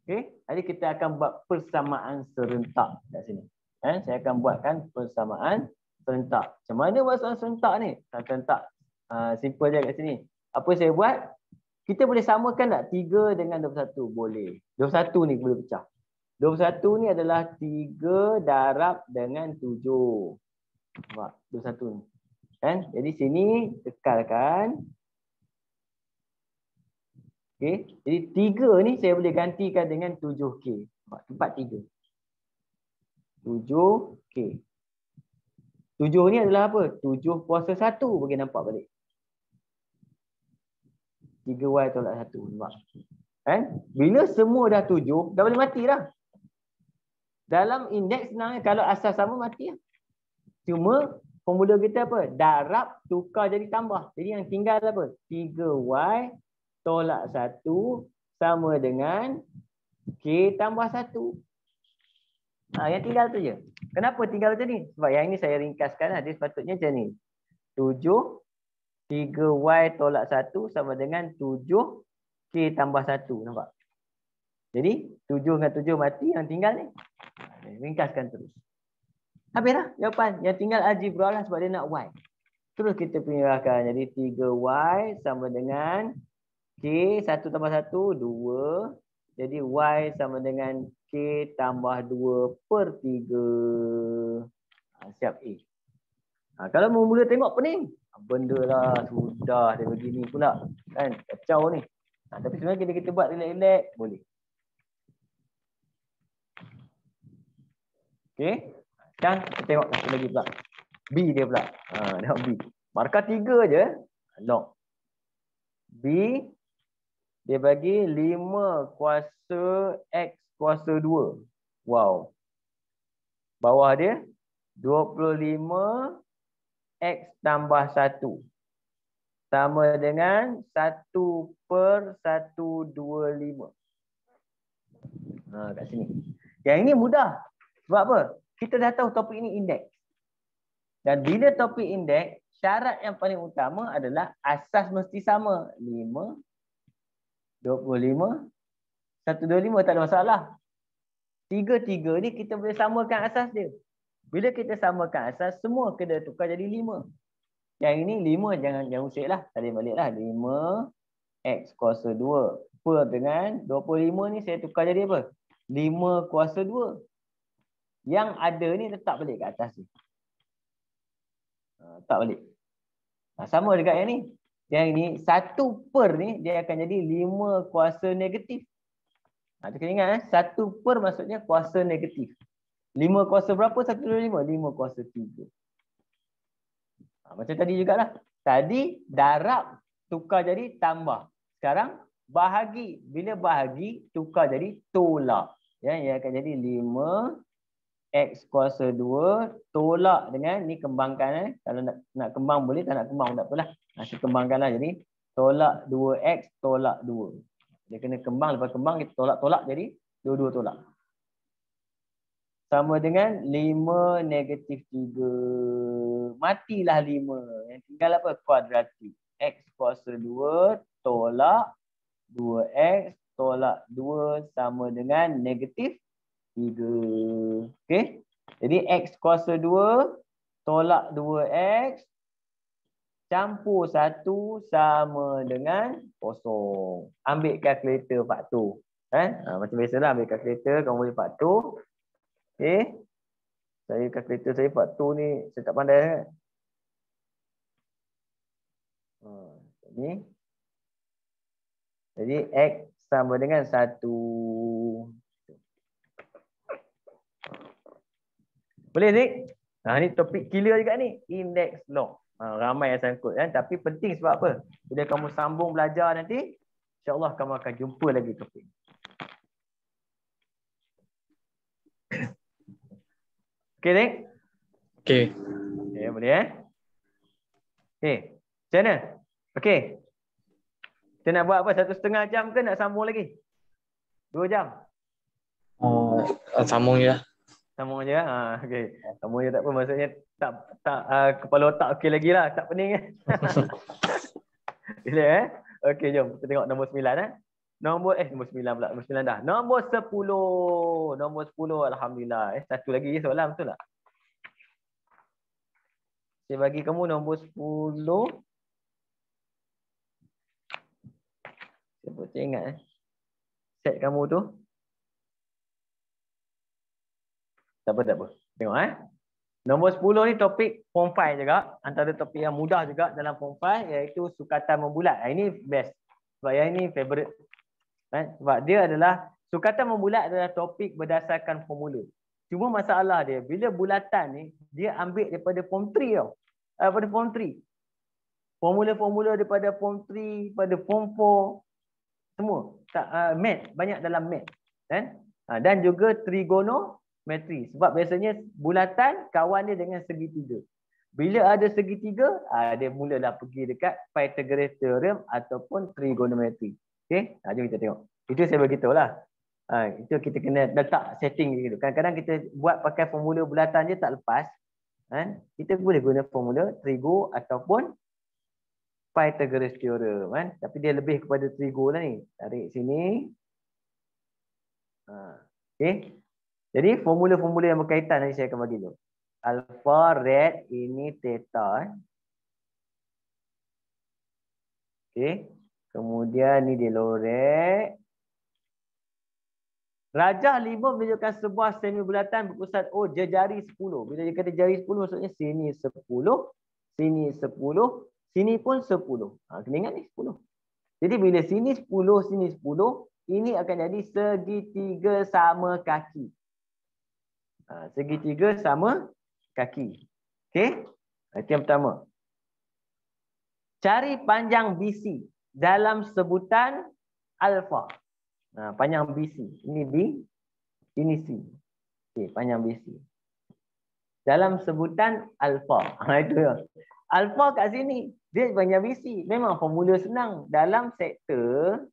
Okey, jadi kita akan buat persamaan serentak kat sini. Saya akan buatkan persamaan serentak. Macam mana buat persamaan serentak ni? Serentak simple je kat sini. Apa saya buat? Kita boleh samakan tak 3 dengan 21? Boleh. 21 ni boleh pecah. 21 ni adalah 3 darab dengan 7. Nampak? 21 ni. Kan? Jadi sini tekalkan. Okey. Jadi 3 ni saya boleh gantikan dengan 7K. Tempat 3. 7K. 7 ni adalah apa? 7 kuasa 1 bagi nampak balik. 3Y tolak 1. Nampak? Kan? Bila semua dah 7, dah boleh mati dah. Dalam indeks sebenarnya kalau asas sama mati lah. Cuma formula kita apa? Darab tukar jadi tambah. Jadi yang tinggal apa? 3Y tolak 1 sama dengan K tambah 1. Yang tinggal tu je. Kenapa tinggal macam ni? Sebab yang ini saya ringkaskan. Dia sepatutnya macam ni. 7 3Y tolak 1 sama dengan 7K tambah 1. Nampak? Jadi 7 dengan 7 mati. Yang tinggal ni. Ringkaskan terus. Habislah jawapan. Yang tinggal algebra lah sebab dia nak Y. Terus kita pinggirkan. Jadi 3Y sama dengan K 1 tambah 1, 2. Jadi Y sama dengan K tambah 2/3. Siap A. Kalau mula tengok pening. Benda lah. Sudah dia begini pula. Kan? Kacau ni. Tapi sebenarnya kita buat relax-relax. Boleh. Okey. Sekarang kita tengok satu lagi pula. B dia pula. Tengok B. Markah 3 je. Lock. B dia bagi 5 kuasa X kuasa 2. Wow. Bawah dia 25 X tambah 1. Sama dengan 1/125. Kat sini. Yang ini mudah. Sebab apa? Kita dah tahu topik ini indeks. Dan bila topik indeks, syarat yang paling utama adalah asas mesti sama. 5, 25, 125 tak ada masalah. 3 ni kita boleh samakan asas dia. Bila kita samakan asas, semua kena tukar jadi 5. Yang ini 5 jangan usik lah. Tadi balik lah. 5 X kuasa 2 per dengan 25 ni saya tukar jadi apa? 5 kuasa 2. Yang ada ni letak balik kat atas ni. Letak balik. Sama juga yang ni. Yang ini 1 per ni dia akan jadi 5 kuasa negatif. Kita kena ingat 1 per maksudnya kuasa negatif. 5 kuasa berapa? 125. 5 kuasa 3. Macam tadi jugalah. Tadi darab tukar jadi tambah. Sekarang bahagi. Bila bahagi tukar jadi tolak. Ia akan jadi 5 X kuasa 2 tolak dengan ni kembangkan. Kalau nak kembang boleh, tak nak kembang tak apalah. Kita kembangkanlah. Jadi tolak 2X tolak 2. Dia kena kembang, lepas kembang kita tolak-tolak jadi 2 tolak. Sama dengan 5 negatif 3. Matilah 5. Yang tinggal apa? Kuadratik. X kuasa 2 tolak 2X tolak 2 sama dengan negatif 3. Okey. Jadi X kuasa 2 tolak 2X campur 1 sama dengan 0. Ambil kalkulator faktor. Macam biasalah ambil kalkulator, kamu boleh faktor. Okey. Saya kalkulator saya faktor ni saya tak pandai kan. Jadi X sama dengan 1. Boleh Zik? Ni topik killer juga ni. Index law. Ramai yang sangkut kan. Tapi penting sebab apa? Bila kamu sambung belajar nanti, insyaAllah kamu akan jumpa lagi topik. Okey Zik? Okey. Okay, boleh Okey. Macam mana? Okey. Kita nak buat apa? 1,5 jam ke nak sambung lagi? 2 jam? Sambung je lah. Sambung je. Okey. Sambung je tak apa. Maksudnya tak kepala otak okey lagi lah. Tak pening kan? Bila Okey, jom. Kita tengok nombor 9 nombor 9 pula. Nombor 9 dah. Nombor 10. Nombor 10 alhamdulillah. Satu lagi soalan betul tak? Saya bagi kamu nombor 10. Saya ingat set kamu tu. Tak apa. Tengok Nombor 10 ni topik form 5 juga. Antara topik yang mudah juga dalam form 5 iaitu sukatan membulat. Ini best. Sebab yang ini favorite. Sebab dia adalah sukatan membulat adalah topik berdasarkan formula. Cuma masalah dia bila bulatan ni dia ambil daripada form 3 tau. Daripada form 3. Formula-formula daripada form 3, pada form 4 semua. Math banyak dalam math kan? Dan juga trigonometri. Sebab biasanya bulatan kawan dia dengan segitiga. Bila ada segitiga, dia mulalah pergi dekat Pythagoras theorem ataupun trigonometry. Okey, jom kita tengok. Itu saya beritahu lah. Itu kita kena letak setting gitu. Kadang-kadang kita buat pakai formula bulatan je tak lepas. Kita boleh guna formula trigo ataupun Pythagoras theorem. Tapi dia lebih kepada trigo lah ni. Tarik sini. Okey. Jadi formula-formula yang berkaitan nanti saya akan bagi dulu. Alpha red ini theta. Okey. Kemudian ni dia lorek. Rajah 5 menunjukkan sebuah semi bulatan berpusat O jejari 10. Bila dia kata jari 10 maksudnya sini 10, sini 10, sini pun 10. Kena ingat ni 10. Jadi bila sini 10, sini 10, ini akan jadi segitiga sama kaki. Segitiga sama kaki. Okey? Itu yang pertama. Cari panjang BC dalam sebutan alfa. Panjang BC. Ini B, ini C. Okey, panjang BC. Dalam sebutan alfa. Itu ya. Alfa kat sini, dia panjang BC. Memang formula senang. Dalam sektor,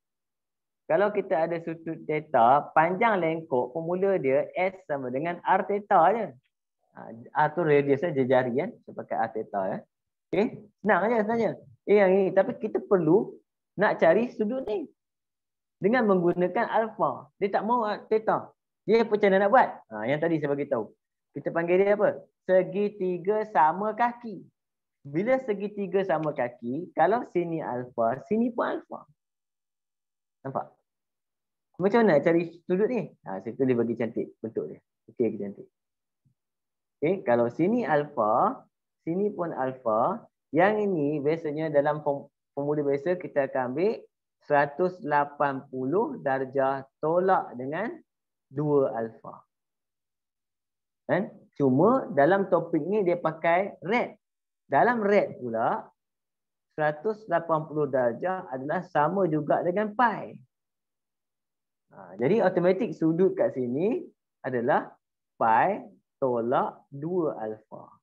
kalau kita ada sudut theta, panjang lengkok, formula dia S sama dengan R theta je. R tu radiusnya jejari kan. Saya pakai R theta ya. Okey, senang aja sebenarnya. Yang ini, tapi kita perlu nak cari sudut ni dengan menggunakan alfa. Dia tak mau theta. Dia macam mana nak buat? Yang tadi saya bagi tahu. Kita panggil dia apa? Segitiga sama kaki. Bila segitiga sama kaki, kalau sini alfa, sini pun alfa. Nampak? Macam mana nak cari sudut ni? Saya tulis bagi cantik bentuk dia. Okey, cantik. Okey, kalau sini alfa, sini pun alfa. Yang ini biasanya dalam formula biasa kita akan ambil 180 darjah tolak dengan 2 alfa. Kan? Cuma dalam topik ni dia pakai red. Dalam red pula 180 darjah adalah sama juga dengan pi. Jadi automatik sudut kat sini adalah pi tolak 2 alfa.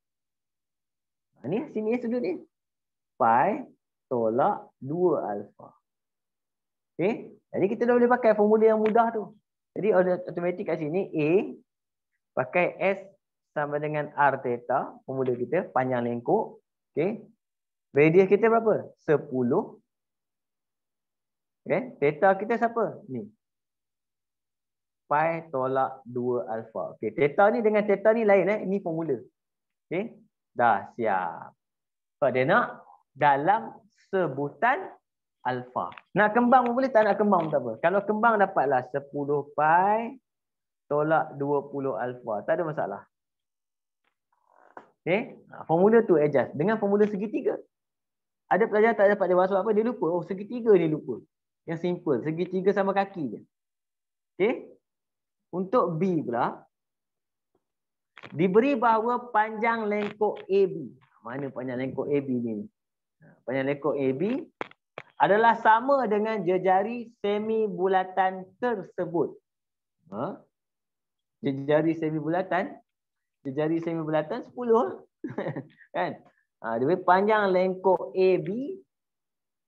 Ni sini sudut ni. Pi tolak 2 alfa. Okey, jadi kita dah boleh pakai formula yang mudah tu. Jadi automatik kat sini A pakai S sama dengan R theta, formula kita panjang lengkok. Okey. Radius kita berapa? 10. Okey, theta kita siapa? Ni. Pi tolak 2 alfa. Okey, theta ni dengan theta ni lain Ini formula. Okey. Dah siap. So dia nak dalam sebutan alfa. Nak kembang pun boleh, tak nak kembang pun tak apa. Kalau kembang dapatlah 10 pi tolak 20 alfa. Tak ada masalah. Okey. Formula tu adjust. Dengan formula segitiga. Ada pelajar tak dapat dia masuk apa? Dia lupa. Oh, segitiga ni lupa. Yang simple. Segitiga sama kaki je. Okey. Untuk B pula. Diberi bahawa panjang lengkok AB. Mana panjang lengkok AB ni? Panjang lengkok AB adalah sama dengan jejari semi bulatan tersebut. Jejari semi bulatan 10 kan? Dia panjang lengkok AB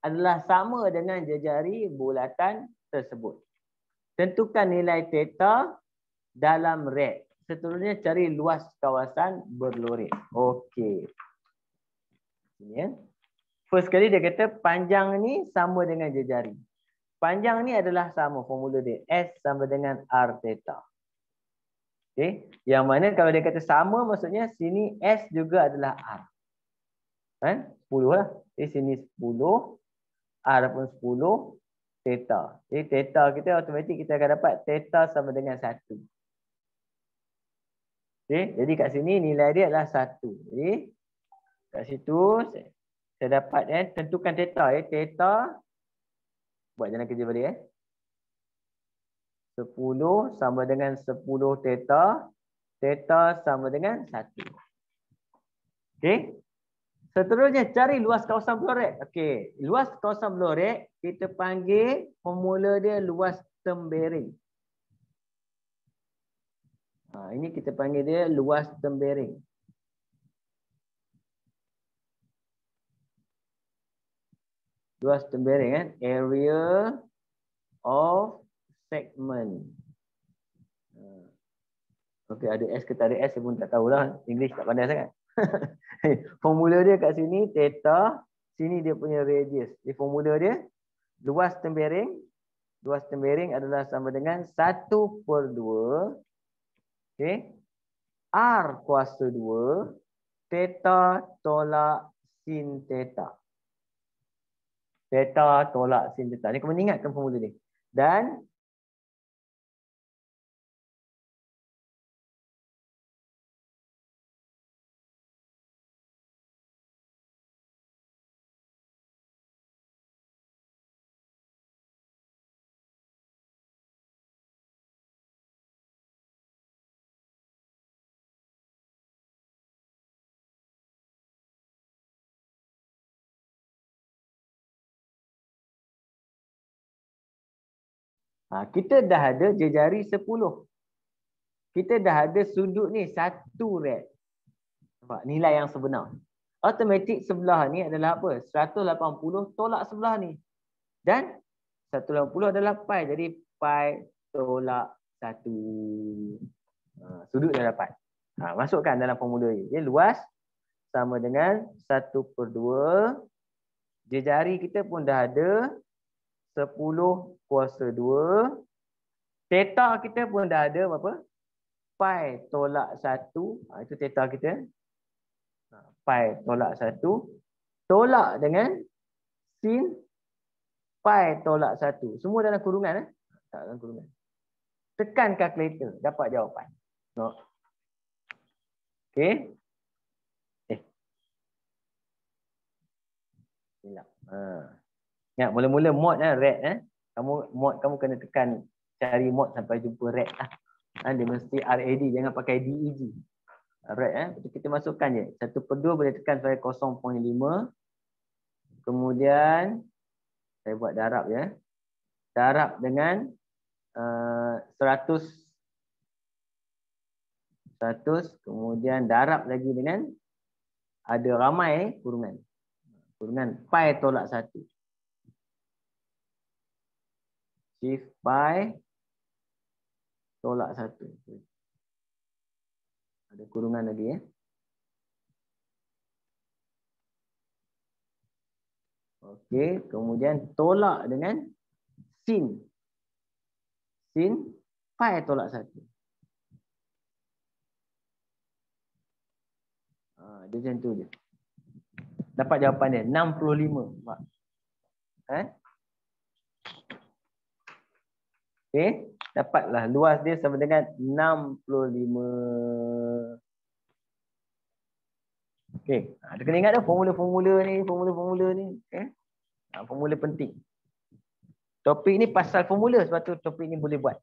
adalah sama dengan jejari bulatan tersebut. Tentukan nilai theta dalam red. Seterusnya cari luas kawasan berloret. Okey. Ini ya. First kali dia kata panjang ni sama dengan jejari. Panjang ni adalah sama formula dia. S sama dengan R theta. Okey. Yang mana kalau dia kata sama maksudnya sini S juga adalah R. Kan? 10 lah. Sini 10. R pun 10. Theta. Jadi theta kita automatik kita akan dapat theta sama dengan 1. Okay, jadi kat sini nilai dia adalah 1. Jadi kat situ saya dapat tentukan theta theta buat jalan kerja balik 10 sama dengan 10 theta. Theta sama dengan 1. Okey. Seterusnya cari luas kawasan berloret. Okey, luas kawasan berloret kita panggil formula dia luas tempering. Ini kita panggil dia luas tempering. Luas tembereng kan? Area of segment. Okey, ada S ke tak ada S saya pun tak tahulah. English tak pandai sangat. Formula dia kat sini theta, sini dia punya radius. Di formula dia luas tembereng adalah sama dengan 1/2 okey, R kuasa 2 theta tolak sin theta. Theta tolak sin theta. Ni kau ingatkan formula ni. Dan kita dah ada jejari 10. Kita dah ada sudut ni 1 rad. Nampak? Nilai yang sebenar. Automatik sebelah ni adalah apa? 180 tolak sebelah ni. Dan 180 adalah pi. Jadi pi tolak 1. Sudut dah dapat. Masukkan dalam formula ni. Dia luas sama dengan 1/2. Jejari kita pun dah ada 10 kuasa 2. Theta kita pun dah ada berapa? Pi tolak 1. Itu theta kita. Pi tolak 1. Tolak dengan sin pi tolak 1. Semua dalam kurungan. Tak dalam kurungan. Tekan kalkulator. Dapat jawapan. No. Okey. Silap. Ingat mula-mula mod rad. Kamu kena tekan cari mod sampai jumpa rad lah. Dia mesti RAD, jangan pakai DEG. Rad. Kita masukkan je. 1/2 boleh tekan sampai 0.5. Kemudian saya buat darab ya. Darab dengan 100. Kemudian darab lagi dengan ada ramai kurungan. Kurungan pi tolak 1. Shift pi tolak 1. Ada kurungan lagi ya. Okey, kemudian tolak dengan sin. Sin pi tolak 1. Dia macam tu je. Dapat jawapan dia 65. Nampak? Okey, dapatlah luas dia sama dengan 65. Okey, ada kena ingat dah formula-formula ni, okey. Formula penting. Topik ni pasal formula, sebab tu topik ni boleh buat.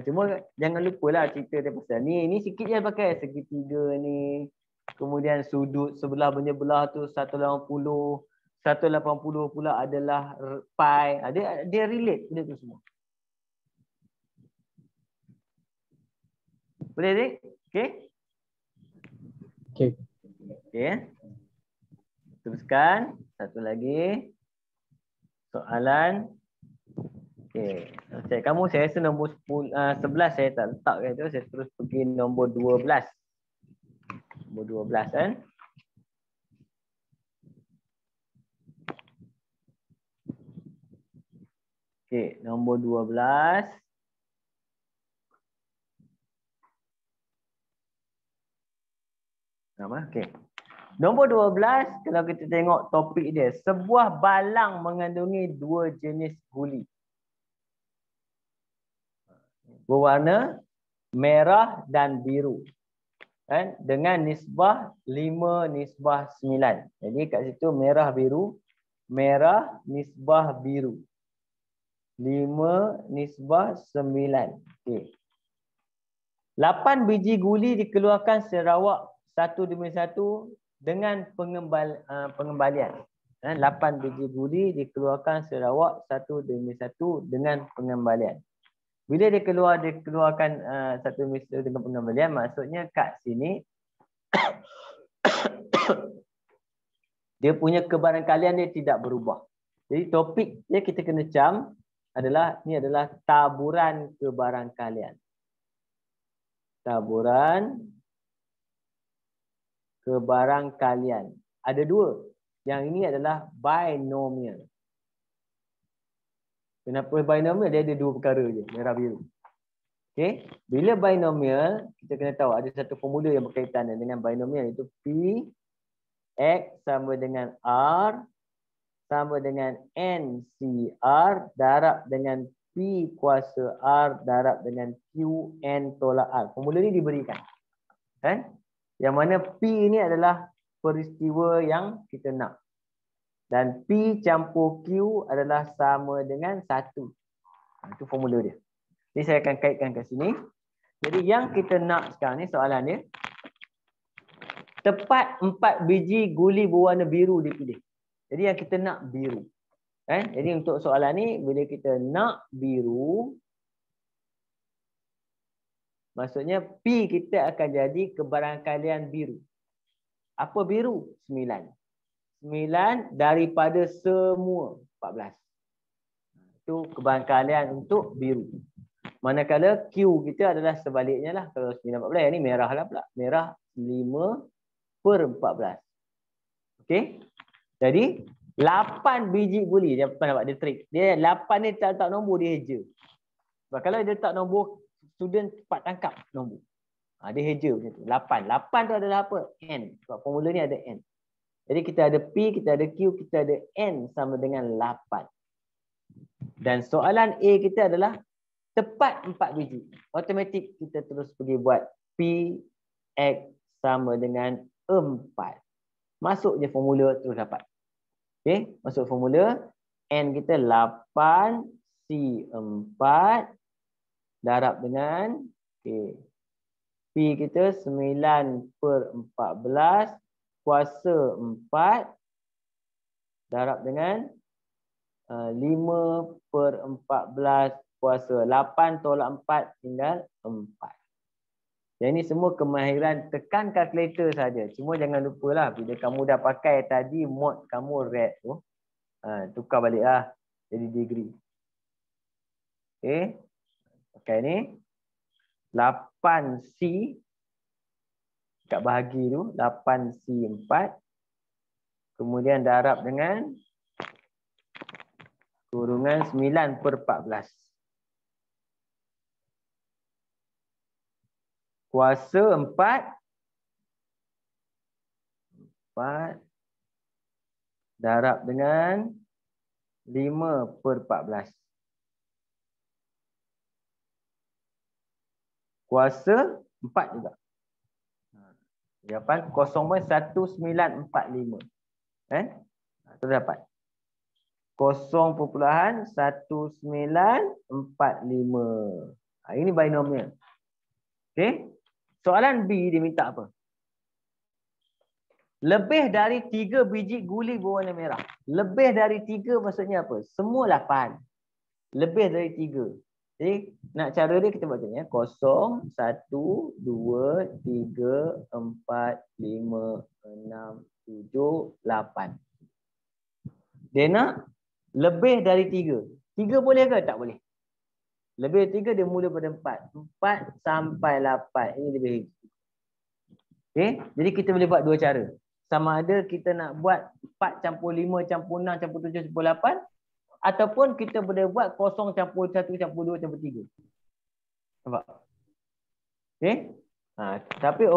Cuma jangan lupalah cerita dia pasal ni sikit je pakai segitiga ni. Kemudian sudut sebelah menyebelah tu 180. 180 pula adalah pi. Dia relate benda tu semua. Boleh Dik? Okey? Okey. Okey. Teruskan. Satu lagi. Soalan. Okey. Saya rasa nombor 11 saya tak letak ke tu. Saya terus pergi nombor 12. Nombor 12 kan. Okey, nombor 12. Okey. Nombor 12, kalau kita tengok topik dia, sebuah balang mengandungi 2 jenis guli. Berwarna merah dan biru. Kan? Dengan nisbah 5:9. Jadi kat situ merah biru, merah nisbah biru. 5:9. Okey. 8 biji guli dikeluarkan serawak 1:1 dengan pengembalian. 8 biji guli dikeluarkan serawak 1:1 dengan pengembalian. Bila dikeluarkan 1:1 dengan pengembalian, maksudnya kat sini Dia punya kebarangkalian dia tidak berubah. Jadi topik dia kita kena cam adalah ni adalah taburan kebarangkalian. Taburan kebarangkalian. Ada dua. Yang ini adalah binomial. Kenapa binomial? Dia ada dua perkara je, merah biru. Okey, bila binomial kita kena tahu ada satu formula yang berkaitan dengan binomial, iaitu P X sama dengan R sama dengan NCR darab dengan P kuasa R darab dengan Q N tolak R. Formula ni diberikan. Kan? Yang mana P ni adalah peristiwa yang kita nak. Dan P campur Q adalah sama dengan 1. Itu formula dia. Jadi saya akan kaitkan ke sini. Jadi yang kita nak sekarang ni soalan dia. Tepat 4 biji guli berwarna biru dipilih. Jadi yang kita nak biru. Jadi untuk soalan ni bila kita nak biru, maksudnya P kita akan jadi kebarangkalian biru. Apa biru? 9. 9 daripada semua 14. Itu kebarangkalian untuk biru. Manakala Q kita adalah sebaliknya lah. Kalau 9, 14, yang ni merah lah pula. Merah 5/14. Okey. Jadi 8 biji guli. Dia apa nampak dia trik. Dia 8 ni tak letak nombor, dia heja. Sebab kalau dia letak nombor, student cepat tangkap nombor. Dia heja macam tu. 8. 8 tu adalah apa? N. Sebab formula ni ada N. Jadi kita ada P, kita ada Q, kita ada N sama dengan 8. Dan soalan A kita adalah tepat 4 biji. Automatik kita terus pergi buat P, X sama dengan 4. Masuk je formula terus dapat. Okey, masuk formula. N kita 8, C 4 darab dengan P kita 9/14 kuasa 4 darab dengan 5/14 kuasa 8 tolak 4 tinggal 4. Yang ini semua kemahiran tekan kalkulator saja. Cuma jangan lupalah bila kamu dah pakai tadi mod kamu red tu, tukar baliklah jadi degree. Okey. Pakai ni 8C kat bahagi tu 8C4 kemudian darab dengan kurungan 9/14 kuasa 4 darab dengan 5/14 kuasa 4 juga. Jawapan 0.1945. Itu dapat 0.1945. Ini binomial. Okey. Soalan B dia minta apa? Lebih dari 3 biji guli berwarna merah. Lebih dari 3 maksudnya apa? Semua 8. Lebih dari 3. Jadi nak cara dia kita buat macam ni. 0, 1, 2, 3, 4, 5, 6, 7, 8. Dia nak lebih dari 3. 3 boleh ke? Tak boleh. Lebih dari 3 dia mula pada 4. 4 sampai 8. Ini lebih. Okay? Jadi kita boleh buat dua cara. Sama ada kita nak buat 4 campur 5 campur 6 campur 7 campur 8. Ataupun kita boleh buat 0 campur 1 campur 2 campur 3. Nampak? Okay? Tapi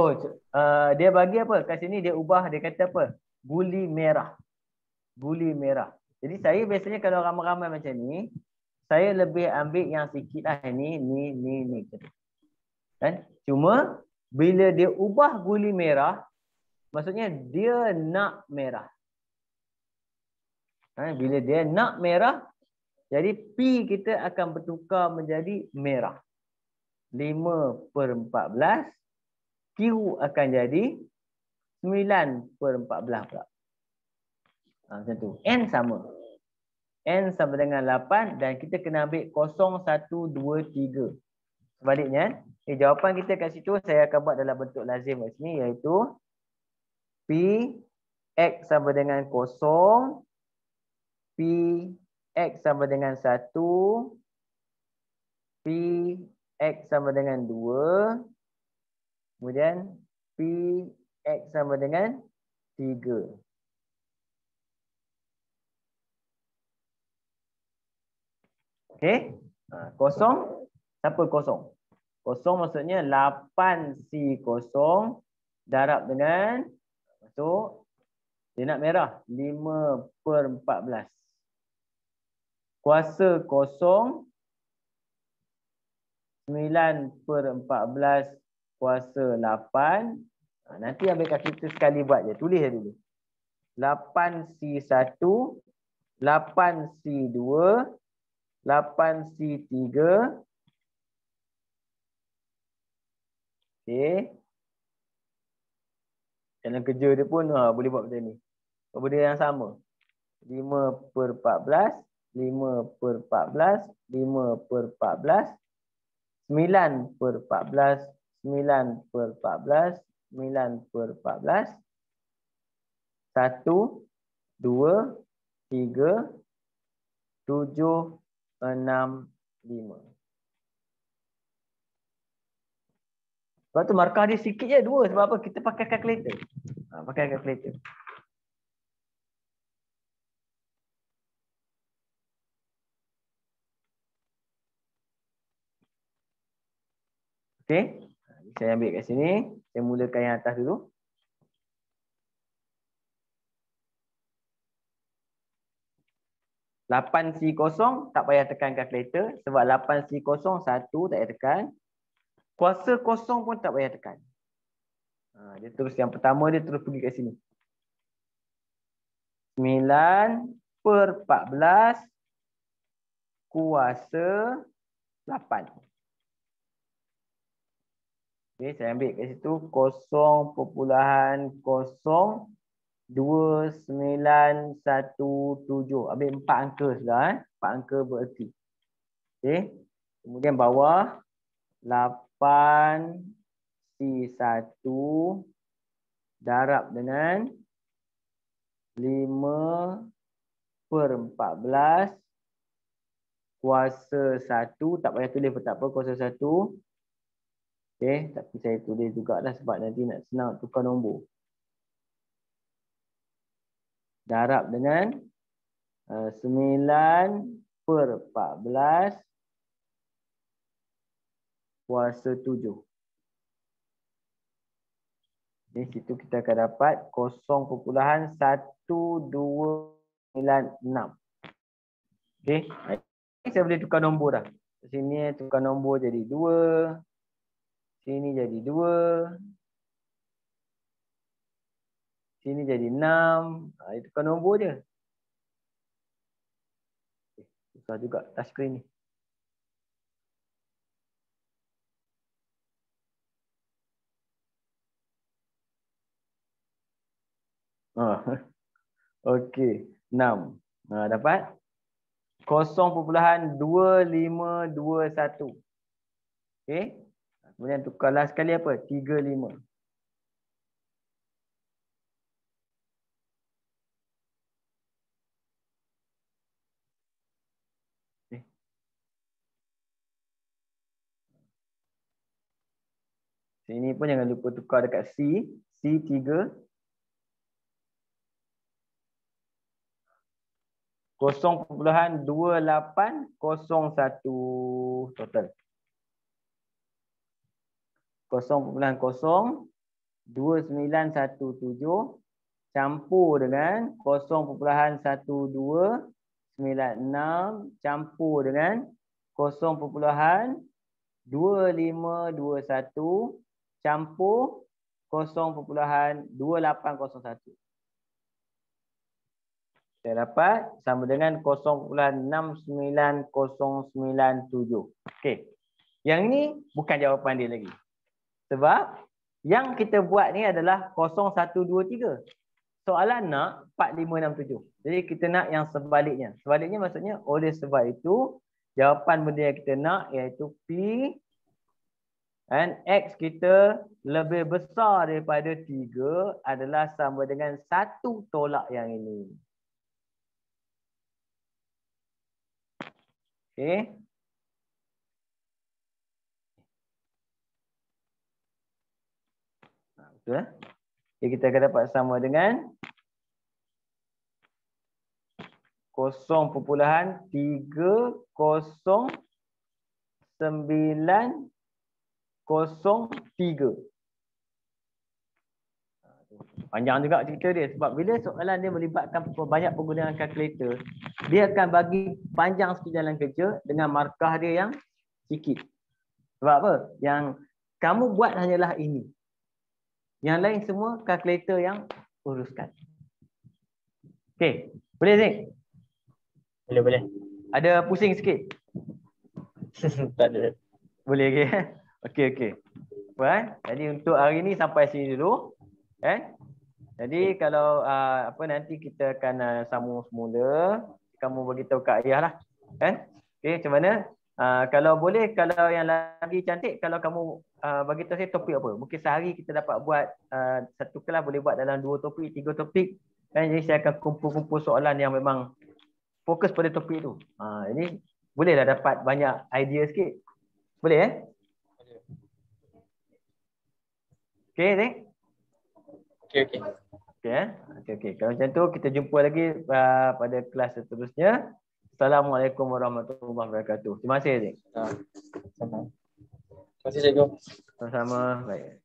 dia bagi apa? Kat sini dia ubah, dia kata apa? Guli merah. Guli merah. Jadi saya biasanya kalau ramai-ramai macam ni, saya lebih ambil yang sikit lah. Ni. Kan? Cuma bila dia ubah guli merah, maksudnya dia nak merah. Bila dia nak merah, jadi P kita akan bertukar menjadi merah. 5/14. Q akan jadi 9/14 pula. Macam tu. N sama. N sama dengan 8 dan kita kena ambil 0, 1, 2, 3. Sebaliknya, jawapan kita kat situ saya akan buat dalam bentuk lazim kat sini iaitu P, X sama dengan 0, P X sama dengan 1, P X sama dengan 2, kemudian P X sama dengan 3. Okey? Kosong, siapa kosong? Kosong maksudnya 8C0 darab dengan, masuk, dia nak merah, 5/14. Kuasa kosong, 9/14 kuasa 8. Nanti ambil kalkulator sekali buat je. Tulis je dulu. 8C1, 8C2, 8C3. Okey. Dalam kerja dia pun boleh buat macam ni. Benda yang sama. 5/14, 5/14, 5/14, 9/14, 9/14, 9/14, 1, 2, 3, 7, 6, 5. Sebab tu markah dia sikit je 2. Sebab apa? Kita pakai kalkulator. Pakai kalkulator. Okey. Saya ambil kat sini. Saya mulakan yang atas dulu. (8C0) tak payah tekan kalkulator. Sebab 8C0 1 tak payah tekan. Kuasa kosong pun tak payah tekan. Dia terus yang pertama dia terus pergi kat sini. 9/14 kuasa 8. Okay, saya ambil kat situ 0.2917. Ambil 4 angka sudah. 4 angka bererti. Okay. Kemudian bawah 8C1 darab dengan 5/14 kuasa 1. Tak payah tulis pun tak apa, kuasa 1. Okey, tapi saya tulis jugalah sebab nanti nak senang tukar nombor. Darab dengan 9/14 kuasa 7. Di situ kita akan dapat 0.1296. Okey, saya boleh tukar nombor dah. Sini tukar nombor jadi 2. Sini jadi 2. Sini jadi 6. Itu tukar nombor je. Susah juga touchscreen ni. Okey, 6. Dapat 0.2521. Okey. Kemudian tukarlah sekali apa? 35. Okay. Sini pun jangan lupa tukar dekat C. C3. 0.2801 total. 0.2917 campur dengan 0.1296 campur dengan 0.2521 campur 0.2801. Saya dapat sama dengan 0.69097. Okey. Yang ni bukan jawapan dia lagi. Sebab yang kita buat ni adalah 0123. Soalan nak 4567. Jadi kita nak yang sebaliknya. Sebaliknya maksudnya oleh sebab itu jawapan benda yang kita nak iaitu P And X kita lebih besar daripada 3 adalah sama dengan 1 tolak yang ini. Okey. Betul. Jadi kita akan dapat sama dengan 0.30903. Panjang juga cerita dia sebab bila soalan dia melibatkan banyak penggunaan kalkulator, dia akan bagi panjang sikit jalan kerja dengan markah dia yang sikit. Sebab apa? Yang kamu buat hanyalah ini. Yang lain semua kalkulator yang uruskan. Okey, boleh Zik? Boleh. Ada pusing sikit? Tak ada. Boleh ke? Okey. Jadi untuk hari ni sampai sini dulu. Jadi kalau nanti kita akan sambung semula. Kamu beritahu kat ayah lah. Okey, macam mana? Kalau boleh, kalau yang lagi cantik, kalau kamu bagi tahu saya topik apa. Mungkin sehari kita dapat buat satu kelas boleh buat dalam 2 topik, 3 topik. Jadi saya akan kumpul-kumpul soalan yang memang fokus pada topik tu. Ini bolehlah dapat banyak idea sikit. Boleh Okey, Zik? Okey. Okey. Kalau macam tu kita jumpa lagi pada kelas seterusnya. Assalamualaikum warahmatullahi wabarakatuh. Terima kasih, Zik. Sama. Terima kasih, Cikgu. Sama-sama. Baik.